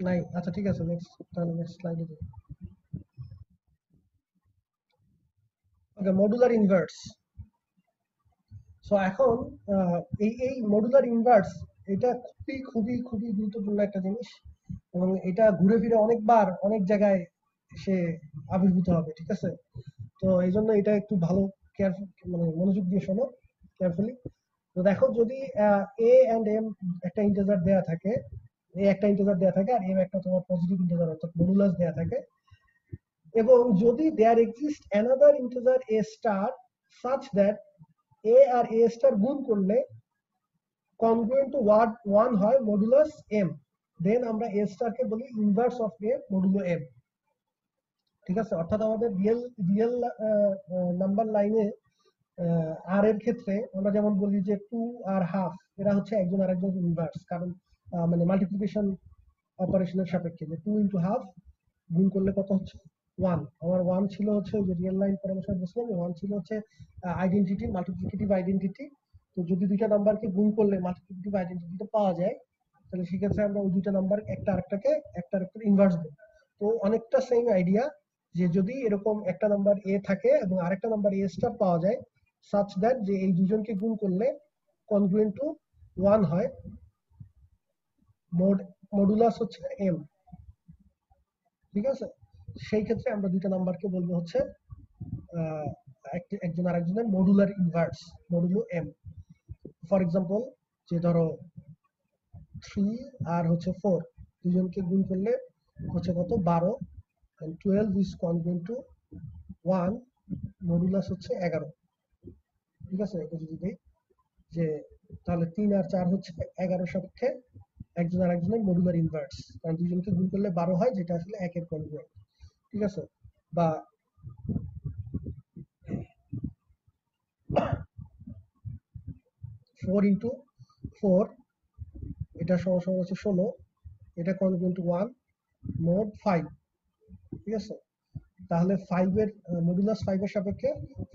নাই? আচ্ছা, ঠিক আছে, নেক্সট, তাহলে নেক্সট স্লাইডে যাই। ওকে, মডুলার ইনভার্স। সো এখন এই মডুলার ইনভার্স এটা খুবই খুবই খুবই গুরুত্বপূর্ণ একটা জিনিস। এবং এটা ঘুরে ফিরে অনেকবার অনেক জায়গায় সে আবির্ভূত হবে, ঠিক আছে? তো এই জন্য এটা একটু ভালো কেয়ারফুল, মানে মনোযোগ দিয়ে শোনো কেয়ারফুলি। তো দেখো, যদি এ অ্যান্ড এম একটা ইন্টিজার দেয়া থাকে, এ একটা ইন্টিজার দেয়া থাকে আর এম একটা তোমার পজিটিভ ইন্টিজার অর্থাৎ মডুলাস দেয়া থাকে, এবং যদি there exist another integer a star such that a আর এ স্টার গুণ করলে কনগ্রুয়েন্ট টু ওয়ান হয় মডুলাস এম, দেন আমরা এ স্টার কে বলি inverse of a modulo m, ঠিক আছে? অর্থাৎ আমাদের রিয়েল নাম্বার লাইনে আর এর ক্ষেত্রে আমরা যেমন বলি যে 2 আর হাফ এরা হচ্ছে একজন আরেকজন ইনভার্স, কারণ মানে মাল্টিপ্লিকেশন অপারেশনের সাপেক্ষে যে 2 ইনটু হাফ গুণ করলে কত হচ্ছে 1। আমার 1 ছিল হচ্ছে যে রিয়েল লাইন পরামর্শ বলছিলাম, 1 ছিল হচ্ছে আইডেন্টিটি, মাল্টিপ্লিকেটিভ আইডেন্টিটি। তো যদি দুইটা নাম্বারকে গুণ করলে মাল্টিপ্লিকেটিভ আইডেন্টিটিটা পাওয়া যায়, তাহলে সেক্ষেত্রে আমরা ওই দুইটা নাম্বার একটা আরেকটার ইনভার্স দেব। তো অনেকটা সেম আইডিয়া, যে যদি এরকম একটা নাম্বার এ থাকে এবং আরেকটা নাম্বার এ স্টার পাওয়া যায় such that যে এই দুজনকে গুণ করলে কনগ্রুয়েন্ট টু 1 হয়, মডুলাস হচ্ছে এম, ঠিক আছে? সেই ক্ষেত্রে আমরা দুইটা নাম্বারকে বলবো হচ্ছে একজন আরেকজনের modular inverse, modulo m. For example, যে ধরো 3 আর হচ্ছে 4 দুজনকে গুণ করলে হচ্ছে কত 12, and 12 is congruent to 1, modulus হচ্ছে 11, ঠিক আছে? এটা যদি দেই যে তাহলে 3 আর 4 হচ্ছে 11 সাপেক্ষে একজন আরেকজনের মডুলার ইনভার্স, কারণ দুজনকে গুণ করলে 12 হয়, যেটা আসলে 1 এর কনগ্রুয়েন্ট, ঠিক আছে? বা 4 ইনটু 4 এটা সমান হচ্ছে 16, এটা কনগ্রুয়েন্ট টু 1 মোড 5, ঠিক আছে? তাহলে 5 এর মডুলাস 5 এর সাপেক্ষে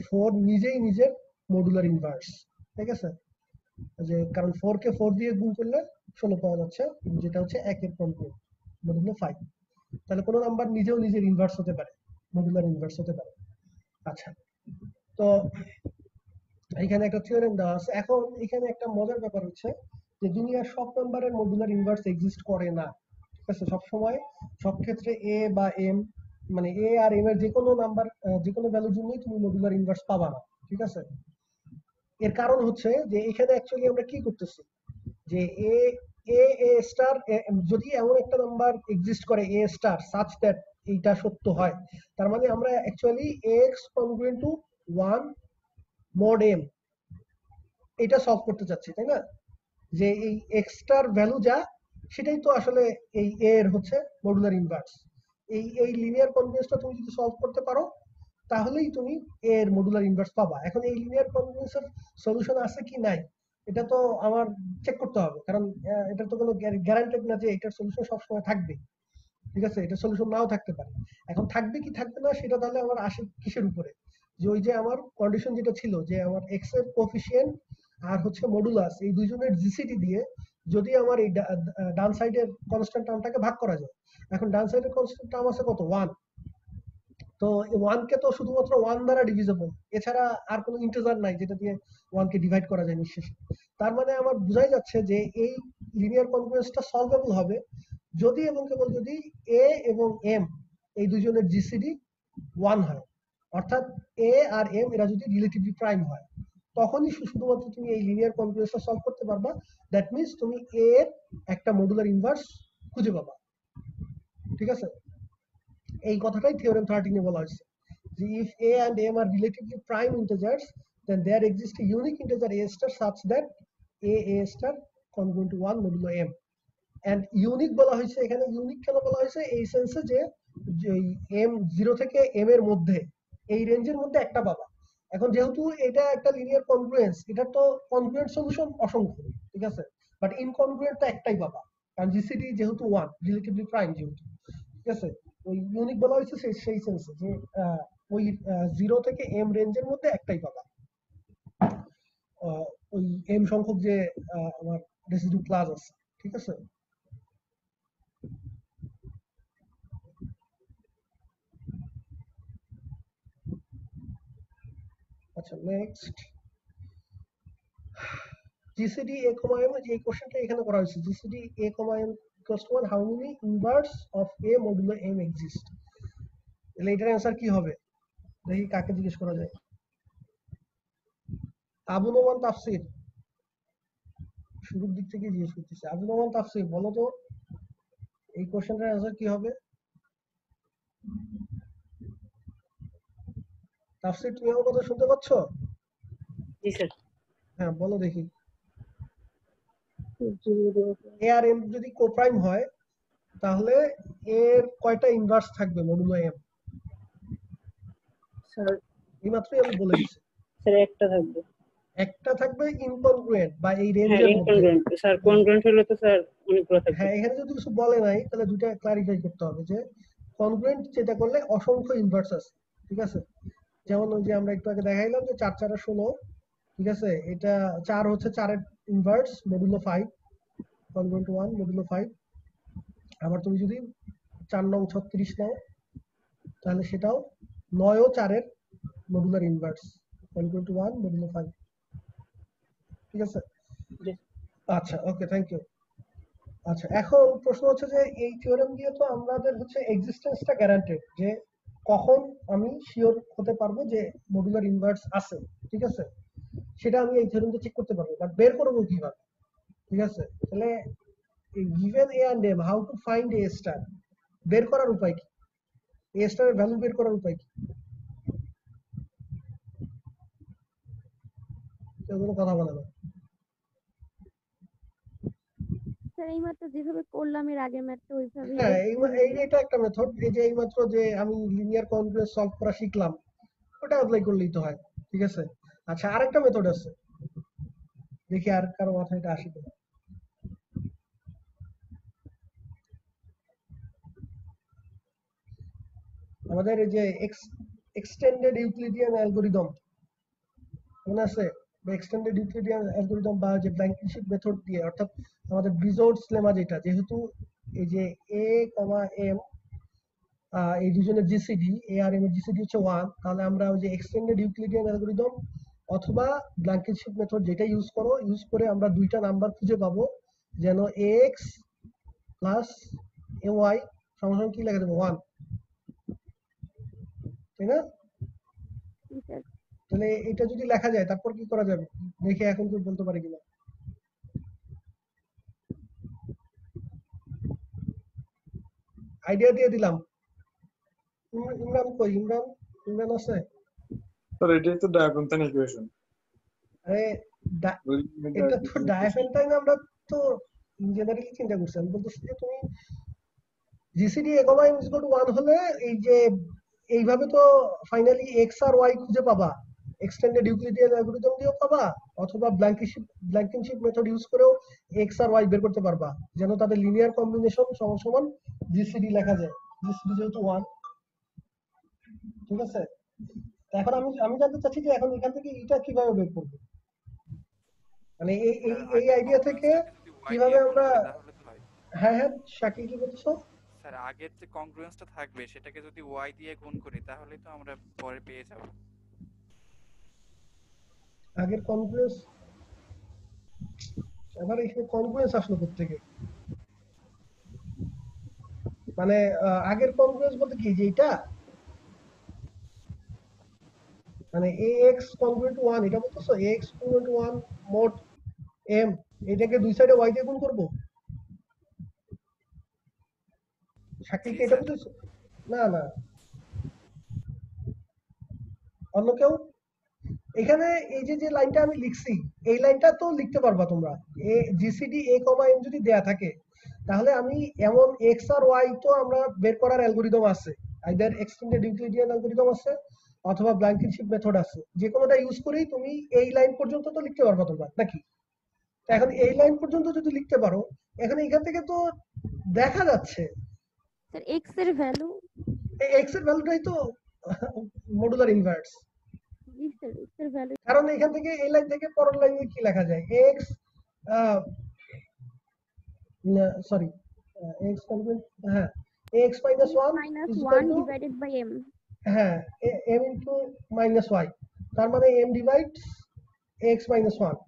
4 নিজেই নিজের মডুলার ইনভার্স, ঠিক আছে? যে কারণ 4 কে 4 দিয়ে গুণ করলে 16 পাওয়া যাচ্ছে, যেটা হচ্ছে 1 এর কনগ্রুয়েন্ট মডুলো 5। তাহলে কোনো নাম্বার নিজেও নিজের ইনভার্স হতে পারে, মডুলার ইনভার্স হতে পারে। আচ্ছা, তো এখানে একটা থিওরেম দেওয়া আছে। এখন এখানে একটা মজার ব্যাপার হচ্ছে যে দুনিয়ার সব নাম্বারের মডুলার ইনভার্স এক্সিস্ট করে না, ঠিক আছে? সব সময় সব ক্ষেত্রে এ বা এম, মানে এ আর এম এর যে কোনো নাম্বার, যে কোনো ভ্যালুর জন্যই তুমি মডুলার ইনভার্স পাবা না, ঠিক আছে? এর কারণ হচ্ছে যে এখানে অ্যাকচুয়ালি আমরা কি করতেছি, যে এ এ এ স্টার যদি এমন একটা নাম্বার এক্সিস্ট করে এ স্টার সাচ দ্যাট এইটা সত্য হয়, তার মানে আমরা actually x congruent to 1 mod m এটা সলভ করতে চাচ্ছি, তাই না? যে এই এক্সটার ভ্যালু যা, সেটাই তো আসলে এই এ এর হচ্ছে মডুলার ইনভার্স। এই লিনিয়ার কনভেন্সটা তুমি যদি সলভ করতে পারো, তাহলেই তুমি এ এর মডুলার ইনভার্স পাবা। এখন এই লিনিয়ার কনভেন্সের সলিউশন আছে কি নাই, এটা তো আমার চেক করতে হবে, কারণ এটা তো কোনো গ্যারান্টেড না যে এটার সলিউশন সবসময় থাকবে, ঠিক আছে? এটা সলিউশন নাও থাকতে পারে। এখন থাকবে কি থাকবে না সেটা তাহলে আমার আসে কিসের উপরে, যে ওই যে আমার কন্ডিশন যেটা ছিল যে আমার এক্স এর কোএফিসিয়েন্ট আর হচ্ছে মডুলাস এই দুইজনের জিসিডি দিয়ে যদি আমার এই ডান সাইডের কনস্ট্যান্ট টার্মটাকে ভাগ করা যায়। এখন ডান সাইডের কনস্ট্যান্ট টার্ম আছে কত 1, তো 1 কে তো শুধুমাত্র 1 দ্বারা ডিভিজেবল, এছাড়া আর কোনো ইন্টিজার নাই যেটা দিয়ে 1 কে ডিভাইড করা যায় নিঃশেষে। তার মানে আমার বোঝাই যাচ্ছে যে এই লিনিয়ার কনভেন্সটা সলভেবল হবে যদি এবং কেবল যদি এ এবং এম এই দুজনের জিসিডি 1 হয়, অর্থাৎ এ আর এম এরা যদি রিলেটিভলি প্রাইম হয়, তখনই শুধুমাত্র তুমি এই লিনিয়ার কনভেন্সটা সলভ করতে পারবা। দ্যাট মিন্স তুমি এ এর একটা মডুলার ইনভার্স খুঁজে পাবা, ঠিক আছে? এই কথাটাই থিওরেম 13 এ বলা হয়েছে যে if a and m are relatively prime integers, then there exists a unique integer a star such that a star congruent to 1 modulo m. And unique বলা হয়েছে, এখানে ইউনিক কেন বলা হয়েছে, এই সেন্সে যে m 0 থেকে m এর মধ্যে এই রেঞ্জের মধ্যে একটা পাবা। এখন যেহেতু এটা একটা লিনিয়ার কনগ্রুয়েন্স, এটা তো কনগ্রুয়েন্ট সলিউশন অসংখ্য, ঠিক আছে? বাট ইনকনগ্রুয়েন্ট তো একটাই পাবা, কারণ জিসিডি যেহেতু 1 রিলেটিভলি প্রাইম যেহেতু, ঠিক আছে? ওই ইউনিক বলা হয়েছে সেই সেন্সে যে ওই 0 থেকে m রেঞ্জের মধ্যে একটাই পাবা, ওই m সংখ্যক যে আমার রেসিডিউ ক্লাস আছে, ঠিক আছে? আচ্ছা, নেক্সট জিসিডি a, m, এই কোশ্চেনটা এখানে করা হয়েছে। GCD a, m equals to 1, how many inverse of a modulo m exist? তাহলে এটার অ্যান্সার কি হবে? দেখি কাকে জিজ্ঞেস করা যায়। আবু নোমান তাফসীর, শুরুর দিক থেকে জিজ্ঞেস করতেছে। আবু নোমান তাফসীর, বলো তো এই কোশ্চেনটার অ্যান্সার কি হবে? তাফসীর, তুমি আমার কথা শুনতে পাচ্ছ? জি স্যার। হ্যাঁ, বলো দেখি। এ আর এম যদি কোপ্রাইম হয় তাহলে এর কয়টা ইনভার্স থাকবে মডুলো এম? স্যার এইমাত্রই আমি বলে দিচ্ছি, স্যার একটা থাকবে। একটা থাকবে ইনকনগ্রুয়েন্ট বা এই হ্যাঁ রেঞ্জের মধ্যে। ইনকনগ্রুয়েন্ট স্যার, কনগ্রুয়েন্ট হলে তো স্যার অনেকগুলো থাকবে। হ্যাঁ, এখানে যদি কিছু বলে নাই তাহলে দুটো ক্লারিফাই করতে হবে যে কনগ্রুয়েন্ট যেটা করলে অসংখ্য ইনভার্স আছে, ঠিক আছে? যেমন ওই যে আমরা একটু আগে দেখাইলাম যে 4 4 16, ঠিক আছে? এটা 4 হচ্ছে 4 এর ইনভার্স মডুলো 5, কনগ্রুয়েন্ট 1 মডুলো 5। আবার তুমি যদি 4 নং 36 নাও তাহলে সেটাও 9 ও 4 এর মডুলার ইনভার্স, কনগ্রুয়েন্ট 1 মডুলো 5, ঠিক আছে? আচ্ছা, ওকে, থ্যাংক ইউ। আচ্ছা, এখন প্রশ্ন হচ্ছে যে এই থিওরেম দিয়ে তো আমাদের হচ্ছে এক্সিস্টেন্সটা গ্যারান্টেড, যে কখন আমি শিওর হতে পারবো যে মডুলার ইনভার্স আছে, ঠিক আছে? সেটা আমি এই থিওরেম দিয়ে চেক করতে পারবো, বাট বের করবো কিভাবে, ঠিক আছে? তাহলে given a and m, how to find a star, বের করার উপায় কি? এ স্টারের ভ্যালু বের করার উপায় কি? কেউ কোনো কথা বলে না। স্যার এইমাত্র যেভাবে করলাম এর আগের ম্যাথটা ওইভাবেই হ্যাঁ, just এইটা একটা মেথড। এই যে এইমাত্র যে আমি লিনিয়ার কনগ্রুয়েন্স সলভ করা শিখলাম, ওটা অ্যাপ্লাই করলেই তো হয়, ঠিক আছে? আচ্ছা, আরেকটা মেথড আছে, দেখি আর কারো মাথায় এটা আসে কিনা। আমাদের এই যে এক্সটেন্ডেড ইউক্লিডিয়ান অ্যালগরিদম মনে আছে? বা এক্সটেন্ডেড ইউক্লিডিয়ান অ্যালগরিদম বা যে ব্ল্যাঙ্কিনশিপ মেথড দিয়ে, অর্থাৎ আমাদের বিজোর্ডস লেমা, যেটা যেহেতু এই যে এ কমা এম এই দুজনের জিসিডি, এ আর এম এর জিসিডি হচ্ছে 1, তাহলে আমরা ওই যে এক্সটেন্ডেড ইউক্লিডিয়ান অ্যালগরিদম অথবা ব্ল্যাঙ্কিনশিপ মেথড যেটা ইউজ করে আমরা দুইটা নাম্বার খুঁজে পাবো, যেন এক্স প্লাস এ ওয়াই সমান কি লেখা দেবো 1, তাই না? স্যার তাহলে এটা যদি লেখা যায় তারপর কি করা যাবে দেখে এখন তুই বলতে পারি কিনা। আইডিয়া দিয়ে দিলাম। ইমরান কই? ইমরান আছে? স্যার এটাই তো ডায়াগোনাল ইকুয়েশন। আরে এটা তো ডায়াফেন্টাইন, আমরা তো জেনারেলি চিন্তা করছি। আমি বলতেছি যে তুমি GCD a comma m is equal to 1 হলে এই যে এইভাবে তো ফাইনালি এক্স আর ওয়াই খুঁজে পাবা, এক্সটেন্ডেড ইউক্লিডিয়ান অ্যালগরিদম দিয়েও পাবা, অথবা ব্ল্যাঙ্কিনশিপ মেথড ইউজ করেও এক্স আর ওয়াই বের করতে পারবা, যেন তাদের লিনিয়ার কম্বিনেশন সমান সমান জিসিডি লেখা যায়, জিসিডি যেহেতু 1, ঠিক আছে? এখন আমি জানতে চাচ্ছি যে এখন এখান থেকে এটা কিভাবে বের করবো, মানে এই আইডিয়া থেকে কিভাবে আমরা। হ্যাঁ হ্যাঁ, শাকিল কি বলছো? স্যার আগের যে কংগ্রুয়েন্সটা থাকবে সেটাকে যদি y দিয়ে গুণ করি তাহলে তো আমরা পরে পেয়ে যাব। আগের কনগ্রেস, এবার এখানে কনগ্রেস আসলো কোত্থেকে? মানে আগের কনগ্রেস বলতে কি, যে এটা মানে ax congruent to 1 এটা বলতেছো? ax congruent to 1 mod m, এটাকে দুই সাইডে y দিয়ে গুণ করব? শাকিল কি এটা বুঝেছো? না না, অন্য কেউ? এখানে এই যে লাইনটা আমি লিখছি, এই লাইনটা তো লিখতে পারবা তোমরা। জিসিডি এ কমা এম যদি দেয়া থাকে তাহলে আমি এমন এক্স আর ওয়াই তো আমরা বের করার অ্যালগরিদম আছে, আইদার এক্সটেন্ডেড ইউক্লিডিয়ান অ্যালগরিদম আছে অথবা ব্ল্যাঙ্কিনশিপ মেথড আছে, যে কোনোটা ইউজ করেই তুমি এই লাইন পর্যন্ত তো লিখতে পারবা তোমরা, নাকি? এখন এই লাইন পর্যন্ত যদি লিখতে পারো, এখন এখান থেকে তো দেখা যাচ্ছে স্যার এক্স এর ভ্যালু, এক্স এর ভ্যালুটাই তো মডুলার ইনভার্স। জি স্যার এক্স এর ভ্যালু, কারণ এখান থেকে এই লাইন থেকে পরের লাইনে কি লেখা যায়? এক্স সরি এক্স কনজুগেট, হ্যাঁ x minus 1 minus is 1 equal to, divided by m. হ্যাঁ এম ইনটু মাইনাস ওয়াই, তার মানে এম ডিভাইডস এক্স মাইনাস 1,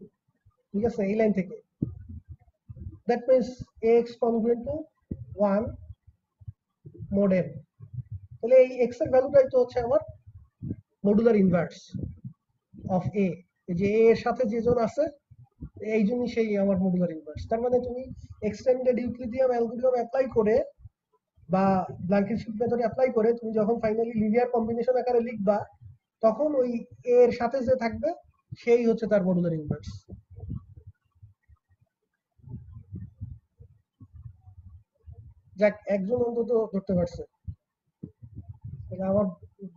ঠিক আছে? এই লাইন থেকে that means ax congruent to 1 mod m, তাহলে এই x এর ভ্যালুটাই তো হচ্ছে আমার মডুলার ইনভার্স অফ a, এই যে a এর সাথে যে জন আছে এই জন্যই সেই আমার মডুলার ইনভার্স। তার মানে তুমি এক্সটেন্ডেড ইউক্লিডিয়ান অ্যালগরিদম অ্যাপ্লাই করে বা ব্ল্যাঙ্কেট-শিপ মেথড অ্যাপ্লাই করে তুমি যখন ফাইনালি লিনিয়ার কম্বিনেশন আকারে লিখবা তখন ওই a এর সাথে যে থাকবে সেই হচ্ছে তার মডুলার ইনভার্স। যাক, একজন অন্তত ধরতে পারছে, এটা আমার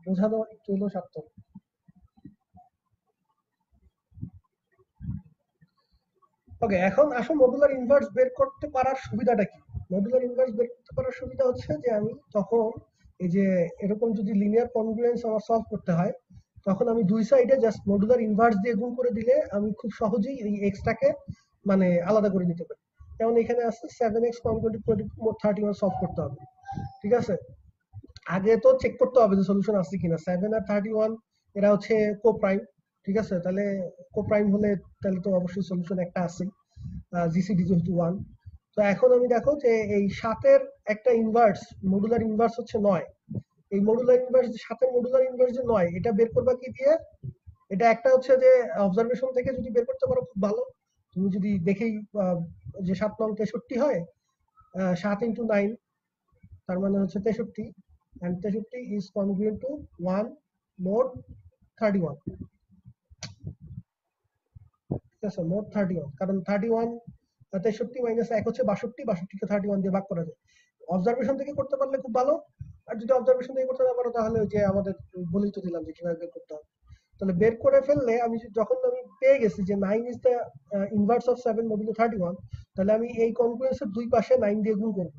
বোঝানো একটু হলেও সার্থক। ওকে, এখন আসো মডুলার ইনভার্স বের করতে পারার সুবিধাটা কি। মডুলার ইনভার্স বের করতে পারার সুবিধা হচ্ছে যে আমি তখন এই যে এরকম যদি লিনিয়ার কনগ্রুয়েন্স আমার সলভ করতে হয় তখন আমি দুই সাইডে জাস্ট মডুলার ইনভার্স দিয়ে গুণ করে দিলে আমি খুব সহজেই এই এক্সটাকে মানে আলাদা করে নিতে পারি। যেমন এখানে আছে 7x কনগ্রুয়েন্ট টু 31 সলভ করতে হবে, ঠিক আছে। আগে তো চেক করতে হবে যে সলিউশন আছে কিনা। 7 আর 31 এরা হচ্ছে কোপ্রাইম, ঠিক আছে। তাহলে কোপ্রাইম হলে তাহলে তো অবশ্যই সলিউশন একটা আছে, জিসিডি যেহেতু 1। তো এখন আমি দেখো যে এই 7 এর একটা ইনভার্স মডুলার ইনভার্স হচ্ছে 9। এই মডুলার ইনভার্স 7 এর মডুলার ইনভার্স যে 9 এটা বের করবা কি দিয়ে? এটা একটা হচ্ছে যে অবজারভেশন থেকে যদি বের করতে পারো খুব ভালো। তুমি যদি দেখেই যে 7 নং 63 হয়, 7 × 9 তার মানে হচ্ছে 63, and 63 is congruent to 1 mod 31, ঠিক আছে। mod 31 কারণ 31 63 মাইনাস 1 হচ্ছে 62, 62 কে 31 দিয়ে ভাগ করা যায়। অবজারভেশন থেকে করতে পারলে খুব ভালো, আর যদি অবজারভেশন থেকে করতে না পারো তাহলে ওই যে আমাদের বলেই তো দিলাম যে কিভাবে বের করতে হবে। তাহলে বের করে ফেললে আমি যখন আমি পেয়ে গেছি যে 9 is the inverse of 7 modulo 31, তাহলে আমি এই কনগ্রুয়েন্সের দুই পাশে 9 দিয়ে গুণ করব।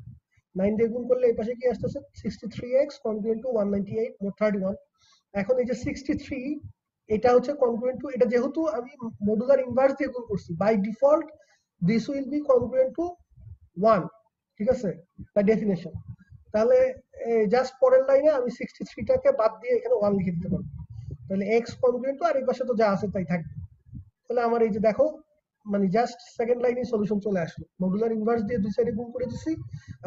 9 দিয়ে গুণ করলে এই পাশে কি আসতেছে 63x congruent to 198 mod 31। এখন এই যে 63 এটা হচ্ছে congruent to, এটা যেহেতু আমি মডুলার ইনভার্স দিয়ে গুণ করছি, by default this will be congruent to 1, ঠিক আছে, বাই ডেফিনেশন। তাহলে জাস্ট পরের লাইনে আমি 63 টাকে বাদ দিয়ে এখানে 1 লিখে দিতে পারবো। তাহলে x congruent to আর এই পাশে তো যা আছে তাই থাকবে। তাহলে আমার এই যে দেখো মানে জাস্ট সেকেন্ড লাইনে সলিউশন চলে আসলো। মডুলার ইনভার্স দিয়ে দুই সাইডে গুণ করে দিছি,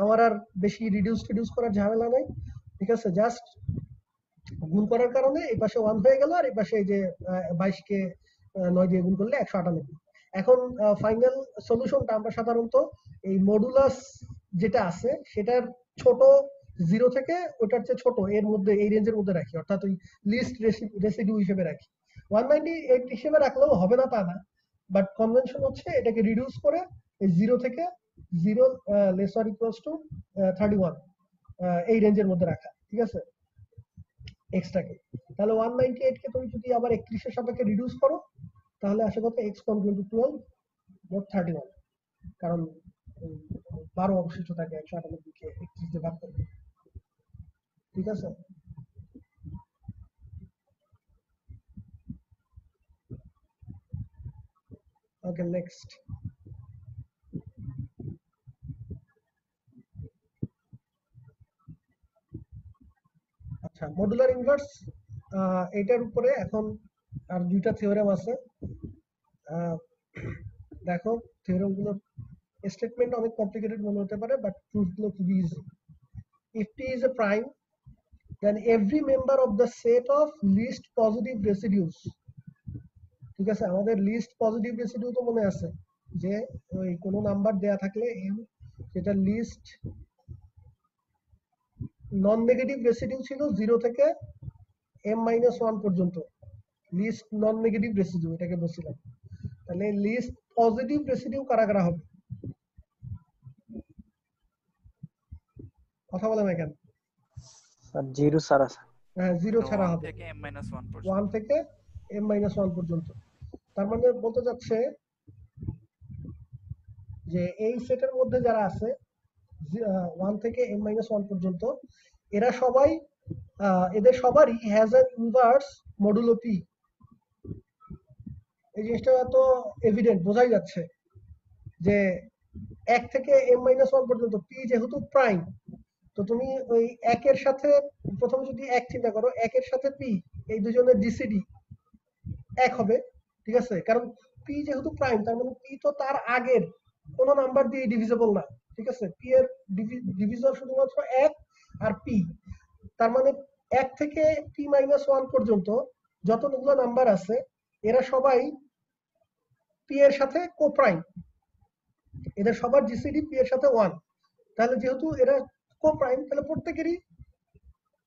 আমার আর বেশি রিডিউস করার ঝামেলা নাই, ঠিক আছে। জাস্ট গুণ করার কারণে এই পাশে 1 হয়ে গেল, আর এই পাশে এই যে 22 কে 9 দিয়ে গুণ করলে 198। এখন ফাইনাল সলিউশনটা আমরা সাধারণত এই মডুলাস যেটা আছে সেটার ছোট 0 থেকে ওটার চেয়ে ছোট এর মধ্যে, এই রেঞ্জের মধ্যে রাখি, অর্থাৎ ওই লিস্ট রেসিডিউ হিসেবে রাখি। 198 হিসেবে রাখলেও হবে না তা না, বাট কনভেনশন হচ্ছে এটাকে রিডিউস করে এই 0 থেকে 0 লেসার ইকুয়ালস টু 31 এই রেঞ্জের মধ্যে রাখা, ঠিক আছে, এক্সটাকে। তাহলে 198 কে তুমি যদি আবার 31 এর সাপেক্ষে রিডিউস করো তাহলে আসে কত x congruent to 12 mod 31, কারণ 12 অবশিষ্ট থাকে 198 কে 31 দিয়ে ভাগ করলে, ঠিক আছে। ওকে, নেক্সট। আচ্ছা, মডুলার ইনভার্স এটার উপরে এখন আর দুইটা থিওরেম আছে। দেখো থিওরেম গুলো স্টেটমেন্ট অনেক কমপ্লিকেটেড মনে হতে পারে, বাট প্রুফ গুলো খুবই easy. if t is a prime then every member of the set of least positive residues, ঠিক আছে। আমাদের লিস্ট পজিটিভ রেসিডিউ তো মনে আছে যে ওই কোনো নাম্বার দেয়া থাকলে m যেটা লিস্ট নন নেগেটিভ রেসিডিউ ছিল 0 থেকে m-1 পর্যন্ত, লিস্ট নন নেগেটিভ রেসিডিউ এটাকে বলছিলাম। তাহলে লিস্ট পজিটিভ রেসিডিউ কারা কারা হবে? কথা বলে না কেন? স্যার 0 ছাড়া। হ্যাঁ, 0 ছাড়া 1 হবে, থেকে m-1 পর্যন্ত। 1 থেকে m-1 পর্যন্ত। তার মানে বলতে যাচ্ছে যে এই সেটের মধ্যে যারা আছে 1 থেকে m-1 পর্যন্ত এরা সবাই এদের সবারই has an inverse modulo p। এই জিনিসটা তো এভিডেন্ট, বোঝাই যাচ্ছে যে 1 থেকে m-1 পর্যন্ত p যেহেতু প্রাইম, তো তুমি ওই 1 এর সাথে প্রথমে যদি 1 চিন্তা করো, 1 এর সাথে p এই দুজনের জিসিডি 1 হবে, ঠিক আছে। কারণ p যেহেতু প্রাইম তার মানে p তো তার আগের কোনো নাম্বার দিয়ে ডিভিজিবল না, ঠিক আছে? পি এর ডিভিজর শুধুমাত্র 1 আর পি। তার মানে 1 থেকে p-1 পর্যন্ত যতগুলো নাম্বার আছে এরা সবাই পি এর সাথে কোপ্রাইম, এদের সবার জিসিডি পি এর সাথে 1। তাহলে যেহেতু এরা কোপ্রাইম, তাহলে প্রত্যেকেরই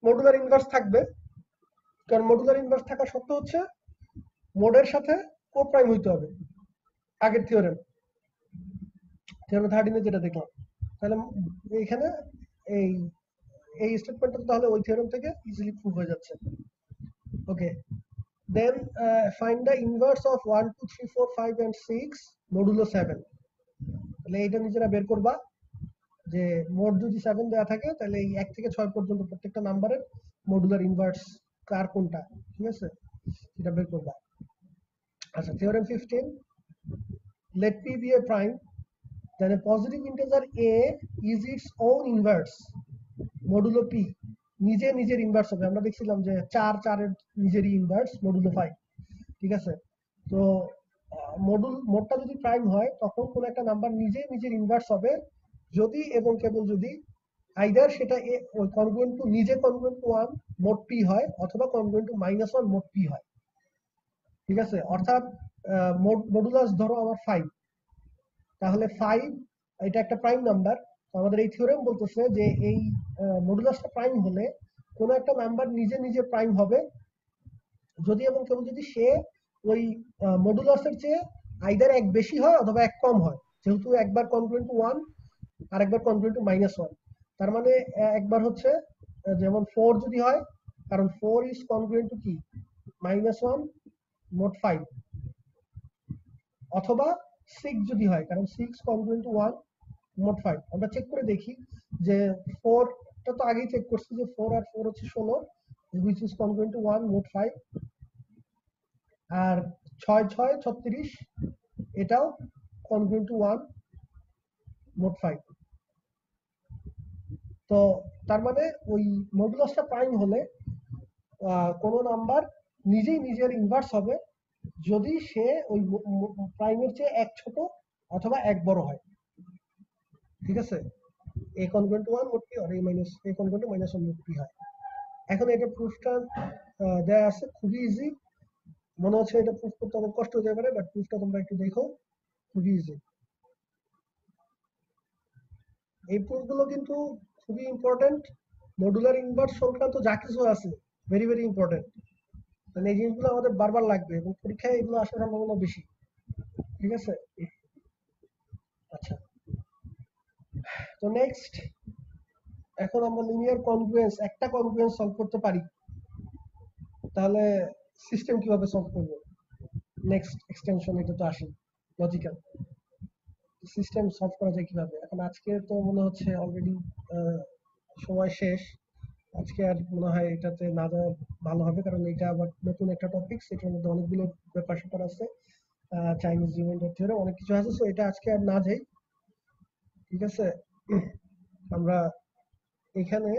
মডুলার ইনভার্স থাকবে, কারণ মডুলার ইনভার্স থাকা সত্ত্বেও হচ্ছে মোডের সাথে কোপ্রাইম হইতে হবে, আগের থিওরেম 13 যেটা দেখলাম। তাহলে এইখানে এই এই স্টেটমেন্টটা তাহলে ওই থিওরেম থেকে ইজিলি প্রুভ হয়ে যাচ্ছে। Okay, then find the inverse of 1 2 3 4 5 and 6 modulo 7। তাহলে এইটা নিজেরা বের করবা যে মোড যদি 7 দেওয়া থাকে তাহলে এই 1 থেকে 6 পর্যন্ত প্রত্যেকটা নাম্বারের মডুলার ইনভার্স কার কোনটা, ঠিক আছে? এটা বের করবা। আচ্ছা, theorem 15, let p be a prime then a positive integer a is its own inverse modulo p। নিজের ইনভার্স হবে। আমরা দেখছিলাম যে 4 এর নিজেরই ইনভার্স মডুলো 5, ঠিক আছে? তো মোডটা যদি প্রাইম হয় তখন কোন একটা নাম্বার নিজের ইনভার্স হবে যদি এবং কেবল যদি আইদার সেটা ওই congruent to congruent to 1 mod p হয় অথবা কনগ্রুয়েন্ট টু -1 মোড p হয়, ঠিক আছে? অর্থাৎ মডুলাস ধরো আমার 5, তাহলে 5 এটা একটা প্রাইম নাম্বার। আমাদের এই থিওরেম বলতেছে যে এই মডুলাসটা প্রাইম হলে কোন একটা নাম্বার নিজে প্রাইম হবে যদি এবং কেবল যদি সে ওই মডুলাসের চেয়ে আইদার 1 বেশি হয় অথবা 1 কম হয়। যেহেতু একবার কনগ্রুয়েন্ট টু 1 আর একবার কনগ্রুয়েন্ট টু -1, তার মানে একবার হচ্ছে যেমন 4 যদি হয়, কারণ 4 ইজ কনগ্রুয়েন্ট টু কি -1 মোড 5, অথবা 6 যদি হয়, কারণ 6 কনগ্রুয়েন্ট টু 1 মোড 5। আমরা চেক করে দেখি যে 4 টা তো আগেই চেক করছি যে 4 আর 4 হচ্ছে 16, which is congruent to 1 mod 5, আর 6 6 36 এটাও congruent to 1 মোড 5। তো তার মানে ওই মডুলাসটা প্রাইম হলে কোন নাম্বার নিজের ইনভার্স হবে যদি সে ওই প্রাইমের চেয়ে 1 ছোট অথবা 1 বড় হয়, ঠিক আছে? a congruent to 1 mod p আর a congruent to -1 mod p হয়। এখন এটা প্রুফটা দেয়া আছে, খুবই ইজি। মনে হচ্ছে এটা প্রুফ করতে অনেক কষ্ট হতে পারে, বাট প্রুফটা তোমরা একটু দেখো, খুবই ইজি। এই প্রুফগুলো কিন্তু খুবই ইম্পর্টেন্ট। মডুলার ইনভার্স সংক্রান্ত যা কিছু আছে ভেরি ভেরি ইম্পর্টেন্ট, মানে এই জিনিসগুলো আমাদের বারবার লাগবে এবং পরীক্ষায় এগুলো আসার সম্ভাবনা বেশি, ঠিক আছে? আচ্ছা, তো নেক্সট এখন আমরা লিনিয়ার কনগ্রুয়েন্স, একটা কনগ্রুয়েন্স সলভ করতে পারি, তাহলে সিস্টেম কিভাবে সলভ করব? নেক্সট এক্সটেনশন এটা তো আসে লজিক্যাল সিস্টেম সলভ করা যায় কিভাবে। এখন আজকে তো মনে হচ্ছে অলরেডি সময় শেষ, আজকে আর মনে হয় এটাতে না যাওয়া ভালো হবে, কারণ এটা আবার নতুন একটা টপিক, এটার মধ্যে অনেকগুলো ব্যাপার স্যাপার আছে, চাইনিজ রিমাইন্ডার থিওরি অনেক কিছু আছে, সো এটা আজকে আর না যাই, ঠিক আছে? আমরা এখানে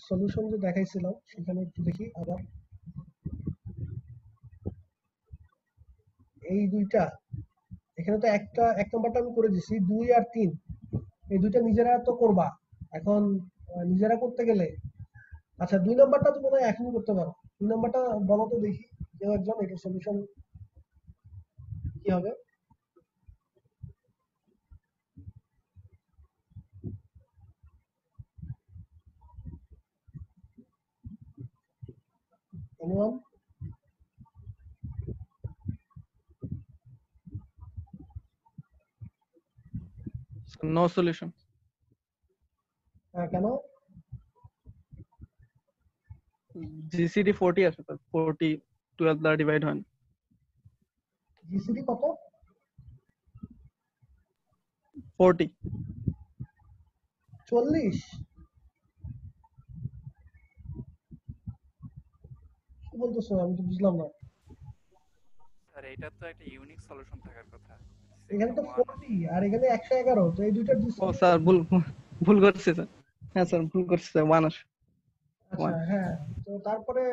সলিউশন যে দেখাইছিলাম সেখানে একটু দেখি আবার। এই দুইটা এখানে তো এক নম্বরটা আমি করে দিছি, 2 আর 3 এই দুইটা নিজেরা তো করবা। এখন নিজেরা করতে গেলে আচ্ছা 2 নম্বরটা তো মনে হয় এখনই করতে পারো। 2 নম্বরটা বলো তো দেখি কেউ একজন, এটা সলিউশন কি হবে? Anyone? No solution. কেন? GCD 40 আছে তো, 40 12 দ্বারা ডিভাইড হয় না। জিসিডি কত? 40 40? কি বলতেছো? আমি তো বুঝলাম না। স্যার এটা তো একটা ইউনিক সলিউশন থাকার কথা। এখানে তো 40 আর এখানে 111, তো এই দুইটার ও জিসিডি। স্যার ভুল করছি স্যার। হ্যাঁ স্যার ভুল করছি স্যার, 1 আসে। আচ্ছা হ্যাঁ, তো তারপরে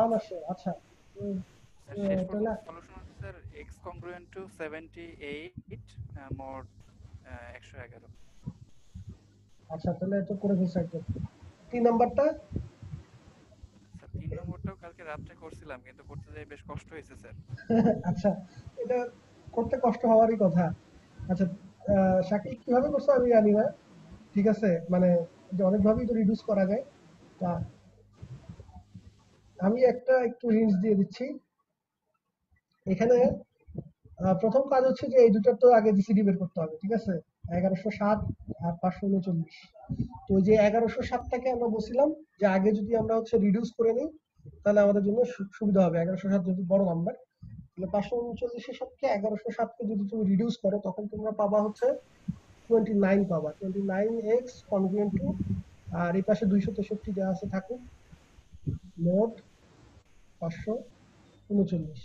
1 আসে। আচ্ছা শেষ তাহলে পর্যন্ত সলিউশন হচ্ছে স্যার x congruent to 78 মোট 111। আচ্ছা তাহলে এটা করে ফেলছি একদম। 3 নাম্বারটা স্যার 3 নম্বরটাও কালকে রাত্রে করছিলাম কিন্তু করতে যাই বেশ কষ্ট হয়েছে স্যার। আচ্ছা এটা করতে কষ্ট হওয়ারই কথা। আচ্ছা শাকিল কিভাবে করছো আমি জানি না, ঠিক আছে, মানে যে অনেকভাবেই তো রিডিউস করা যায়। তা আমি একটা একটু হিন্টস দিয়ে দিচ্ছি। এখানে প্রথম কাজ হচ্ছে যে এই দুটার তো আগে জিসিডি বের করতে হবে, ঠিক আছে, 1107 আর 539। তো ওই যে 1107টাকে আমরা বলছিলাম যে আগে যদি আমরা হচ্ছে রিডিউস করে নিই তাহলে আমাদের জন্য সুবিধা হবে। 1107 যেহেতু বড় নাম্বার, তাহলে 539-এর সাথে 1107কে যদি তুমি রিডিউস করো তখন তোমরা পাবা হচ্ছে 29 পাবা। 29x কনগ্রুয়েন্ট টু, আর এই পাশে 263 দেওয়া আছে থাকুক, মোট 539।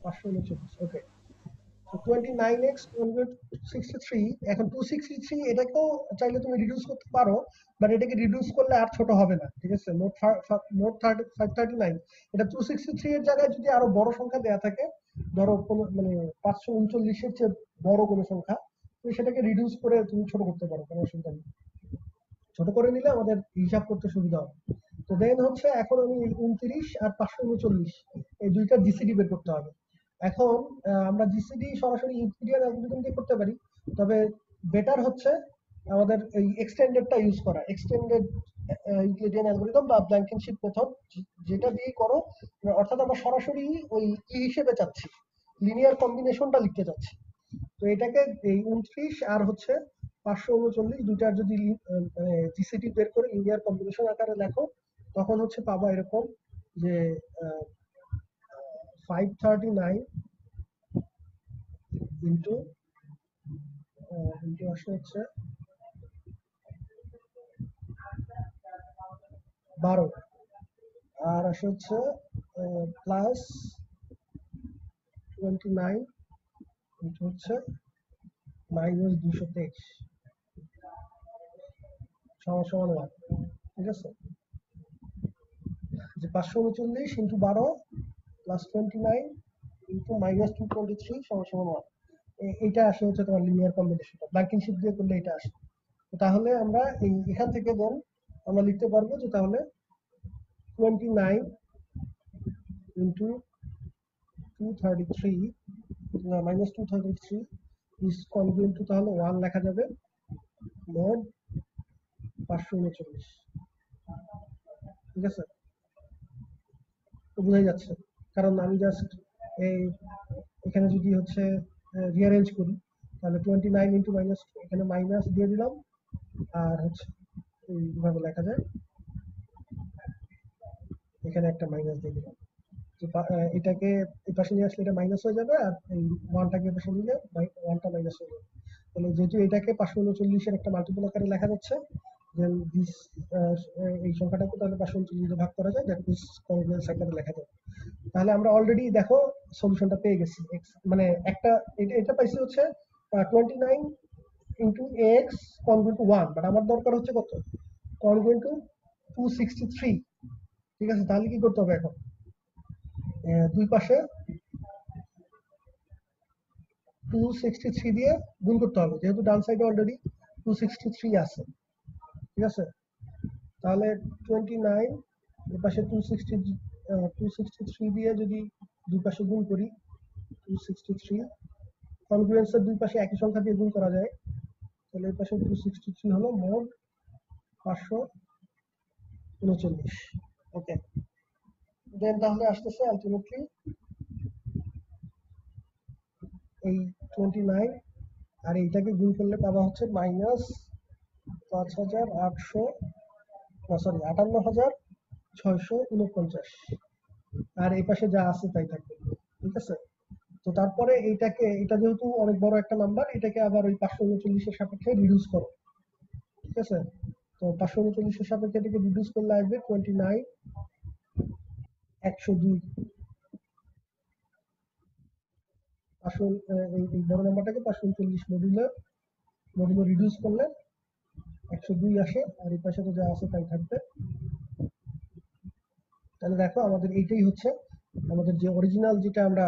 539, ওকে। 29x 63, এখন 263 এটাকেও চাইলে তুমি রিডিউস করতে পারো, বাট এটাকে রিডিউস করলে আর ছোট হবে না, ঠিক আছে। মোট 539, এটা 263 এর জায়গায় যদি আরো বড় সংখ্যা দেয়া থাকে, ধরো কোনো মানে 539-এর চেয়ে বড় কোনো সংখ্যা, তুমি সেটাকে রিডিউস করে তুমি ছোট করতে পারো, কোনো অসুবিধা নেই। ছোট করে নিলে আমাদের হিসাব করতে সুবিধা হবে। তো দেন হচ্ছে এখন আমি 29 আর 539 এই দুইটা জিসিডি বের করতে হবে। এখন আমরা জিসিডি সরাসরি ইউক্লিডিয়ান অ্যালগরিদম দিয়ে করতে পারি, তবে বেটার হচ্ছে আমাদের এই এক্সটেন্ডেডটা ইউজ করা, এক্সটেন্ডেড ইউক্লিডিয়ান অ্যালগরিদম বা ব্ল্যাঙ্কেনশিপ মেথড, যেটা দিয়ে করো। অর্থাৎ আমরা সরাসরি ওই কি হিসেবে চাচ্ছি, লিনিয়ার কম্বিনেশনটা লিখতে চাচ্ছি। তো এটাকে এই 29 আর হচ্ছে 539 দুইটার যদি জিসিডি বের করে লিনিয়ার কম্বিনেশন আকারে লেখো, তখন হচ্ছে পাবা এরকম যে 539 ইন্টু আসে হচ্ছে 12, আর আসে হচ্ছে প্লাস 29 ইন্টু হচ্ছে মাইনাস 223 সমান 1, ঠিক আছে। যে 539 ইন্টু 12 প্লাস 29 ইন্টু মাইনাস 223 সমান 1, এইটা আসে হচ্ছে তোমার লিনিয়ার কম্বিনেশনটা, ব্ল্যাঙ্কেনশিপ দিয়ে করলে এটা আসে। তাহলে আমরা এখান থেকে দেন আমরা লিখতে পারবো যে তাহলে 29 into 233 minus 233 is congruent to, তাহলে 1 লেখা যাবে মোড 539, ঠিক আছে। তো বোঝাই যাচ্ছে, কারণ আমি জাস্ট এই এখানে যদি হচ্ছে রিঅ্যারেঞ্জ করি তাহলে 29 ইন্টু মাইনাস, এখানে মাইনাস দিয়ে দিলাম, আর হচ্ছে এইভাবে লেখা যায়, এখানে একটা মাইনাস দিয়ে দিলাম। এটাকে এই পাশে নিয়ে আসলে এটা মাইনাস হয়ে যাবে, আর এই 1টাকে পাশে নিলে 1টা মাইনাস হয়ে যাবে। তাহলে যেহেতু এটাকে 539-এর একটা মাল্টিপল আকারে লেখা যাচ্ছে, দেন দিস এই সংখ্যাটাকে তাহলে 539 ভাগ করা যায়, দ্যাট ইজ কনগ্রুয়েন্স আকারে লেখা যায়। তাহলে আমরা অলরেডি দেখো সলিউশনটা পেয়ে গেছি। মানে একটা এটা পাইছি হচ্ছে 29 into x congruent to 1, but আমার দরকার হচ্ছে কত, কনগ্রুয়েন্ট টু 263, ঠিক আছে। তাহলে কি করতে হবে এখন, দুই পাশে 263 দিয়ে গুণ করতে হবে, যেহেতু ডান সাইডে অলরেডি 263 আছে, ঠিক আছে। তাহলে 29 এর পাশে 263 দিয়ে যদি দুই পাশে গুণ করি, 263 কনগ্রুয়েন্সের দুই পাশে একই সংখ্যা দিয়ে গুণ করা যায়, তাহলে এর পাশে 263 হলো মোট 539, ওকে। দেন তাহলে আসতেছে আলটিমেটলি এই 29 আর এইটাকে গুণ করলে পাওয়া হচ্ছে মাইনাস 58,649, আর এই পাশে যা আছে তাই থাকবে, ঠিক আছে। তো তারপরে এটা যেহেতু অনেক বড় একটা নাম্বার, এটাকে আবার ওই 539-এর সাপেক্ষে রিডিউস করো, ঠিক আছে। তো 539-এর সাপেক্ষে এটাকে রিডিউস করলে আসবে 29 102, এই বড় নাম্বারটাকে 539 মডুলো রিডিউস করলে 102 আসে, আর এই পাশে তো যা আছে তাই থাকবে। তাহলে দেখো আমাদের এইটাই হচ্ছে আমাদের যে অরিজিনাল যেটা আমরা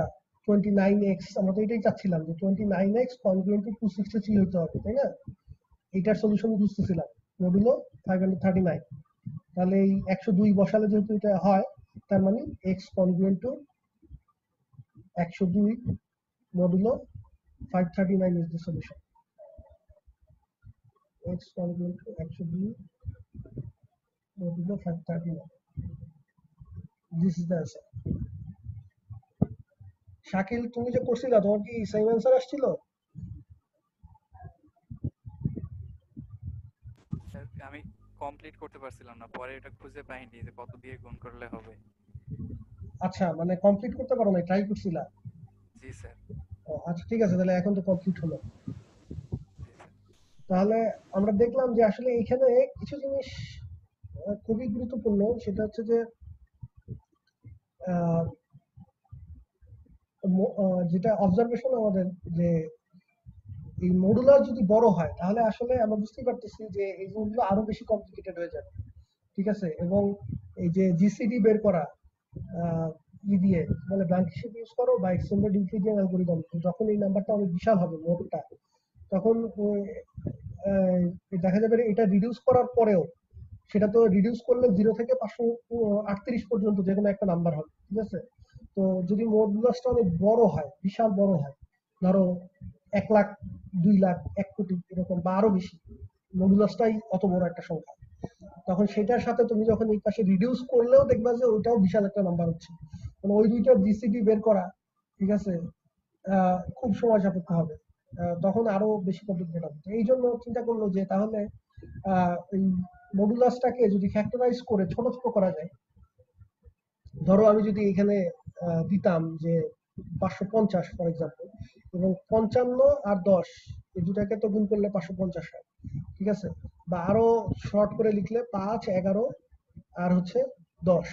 29x আমরা তো এটাই চাচ্ছিলাম যে 29x কনগ্রুয়েন্ট টু 263 হতে হবে, তাই না? এটার সলিউশন খুঁজতেছিলাম মডুলো 539। তাহলে এই 102 বসালে যেহেতু এটা হয়, তার মানে x congruent to 102 modulo 539 is the solution. X congruent to 102 modulo 539. This is the answer. Shakil, তুমি যে করছিলা তোমার কি সেম অ্যান্সার আসছিল? স্যার আমি কমপ্লিট করতে পারছিলাম না, পরে এটা খুঁজে পাইনি যে কত দিয়ে গুণ করলে হবে। আচ্ছা, মানে কমপ্লিট করতে পারো না, ট্রাই করছিলা? জি স্যার। আচ্ছা ঠিক আছে, তাহলে এখন তো কমপ্লিট হলো। জি স্যার। তাহলে আমরা দেখলাম যে আসলে এখানে কিছু জিনিস খুবই গুরুত্বপূর্ণ, সেটা হচ্ছে যে যেটা অবজারভেশন আমাদের, যে এই মডুলার যদি বড় হয় তাহলে আসলে আমরা বুঝতে পারতেছি যে এই জিনিসগুলো আরো বেশি কমপ্লিকেটেড হয়ে যাবে, ঠিক আছে? এবং এই যে জিসিডি বের করা দিয়ে মানে ব্ল্যাঙ্ক শিট ইউজ করো বা এক্সটেন্ডেড ইউক্লিডিয়ান অ্যালগরিদম, যখন এই নাম্বারটা অনেক বিশাল হবে মোডটা, তখন দেখা যাবে এটা রিডিউস করার পরেও সেটা তো রিডিউস করলে 0 থেকে 538 পর্যন্ত যে কোনো একটা নাম্বার হবে, ঠিক আছে? তো যদি মডুলাসটা অনেক বড় হয়, বিশাল বড় হয়, ধরো 1 লাখ 2 লাখ 1 কোটি এরকম বা আরো বেশি, মডুলাসটাই অত বড় একটা সংখ্যা, তখন সেটার সাথে তুমি যখন এই পাশে রিডিউস করলেও দেখবা যে ওইটাও বিশাল একটা নাম্বার হচ্ছে, মানে ওই দুইটার জিসিডি বের করা, ঠিক আছে, খুব সময় সাপেক্ষ হবে, তখন আরো বেশি কমপ্লিকেটেড হবে। এই জন্য চিন্তা করলো যে তাহলে এই মডুলাসটাকে যদি ফ্যাক্টরাইজ করে ছোট ছোট করা যায়, ধরো আমি যদি এখানে দিতাম যে 550 ফর এক্সাম্পল, এবং 55 আর 10 এই দুটাকে তো গুণ করলে 550 হয়, ঠিক আছে? বা আরো শর্ট করে লিখলে 5 11 আর হচ্ছে 10,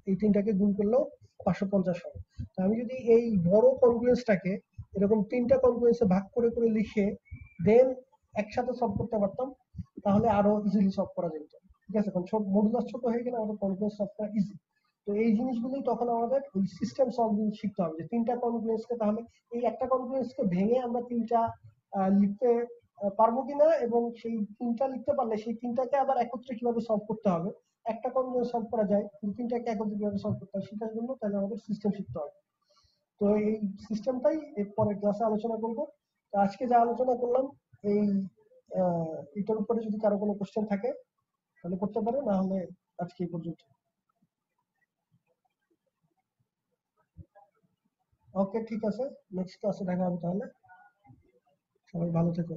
এই তিনটাকে গুণ করলেও 550 হয়। তো আমি যদি এই বড় কনগ্রুয়েন্সটাকে এরকম 3টা কনগ্রুয়েন্সে ভাগ করে করে লিখে দেন একসাথে সলভ করতে পারতাম, তাহলে আরো ইজিলি সলভ করা যেত, ঠিক আছে? কারণ মডুলাস ছোট হয়ে গেলে আমাদের কনগ্রুয়েন্স সলভ করা ইজি। তো এই জিনিসগুলোই তখন আমাদের ওই সিস্টেম সলভিং শিখতে হবে, যে 3টা কনগ্রুয়েন্সকে তাহলে এই একটা কনগ্রুয়েন্সকে ভেঙে আমরা 3টা লিখতে পারবো কিনা, এবং সেই 3টা লিখতে পারলে সেই 3টাকে আবার একত্রে কিভাবে সলভ করতে হবে। একটা কনগ্রুয়েন্স সলভ করা যায়, কিন্তু 3টাকে একত্রে কিভাবে সলভ করতে হয় সেটার জন্য তাহলে আমাদের সিস্টেম শিখতে হবে। তো এই সিস্টেমটাই এর পরের ক্লাসে আলোচনা করবো। তো আজকে যা আলোচনা করলাম এই এটার উপরে যদি কারো কোনো কোশ্চেন থাকে তাহলে করতে পারে, না হলে আজকে এই পর্যন্ত। ওকে, ঠিক আছে, নেক্সট ক্লাসে দেখা হবে তাহলে। সবাই ভালো থেকো।